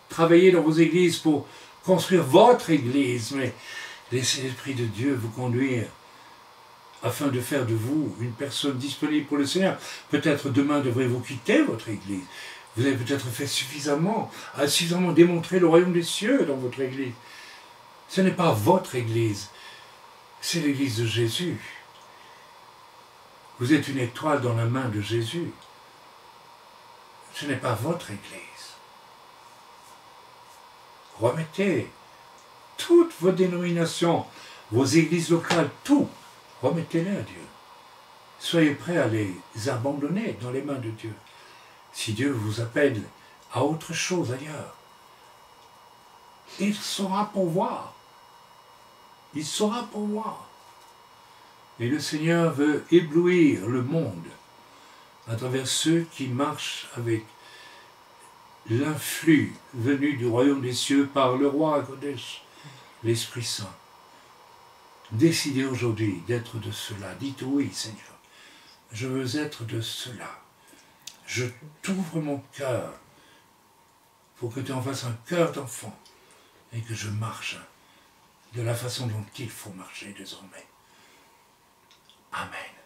travailler dans vos églises pour construire votre église, mais laissez l'Esprit de Dieu vous conduire afin de faire de vous une personne disponible pour le Seigneur. Peut-être demain devrez-vous quitter votre église. Vous avez peut-être fait suffisamment démontrer le royaume des cieux dans votre église. Ce n'est pas votre église, c'est l'église de Jésus. Vous êtes une étoile dans la main de Jésus. Ce n'est pas votre église. Remettez toutes vos dénominations, vos églises locales, tout, remettez-les à Dieu. Soyez prêts à les abandonner dans les mains de Dieu. Si Dieu vous appelle à autre chose ailleurs, il saura pourvoir. Il saura pourvoir. Et le Seigneur veut éblouir le monde à travers ceux qui marchent avec l'influx venu du royaume des cieux par le roi Akodesh, l'Esprit Saint. Décidez aujourd'hui d'être de cela. Dites oui, Seigneur. Je veux être de cela. Je t'ouvre mon cœur pour que tu en fasses un cœur d'enfant et que je marche de la façon dont il faut marcher désormais. Amen.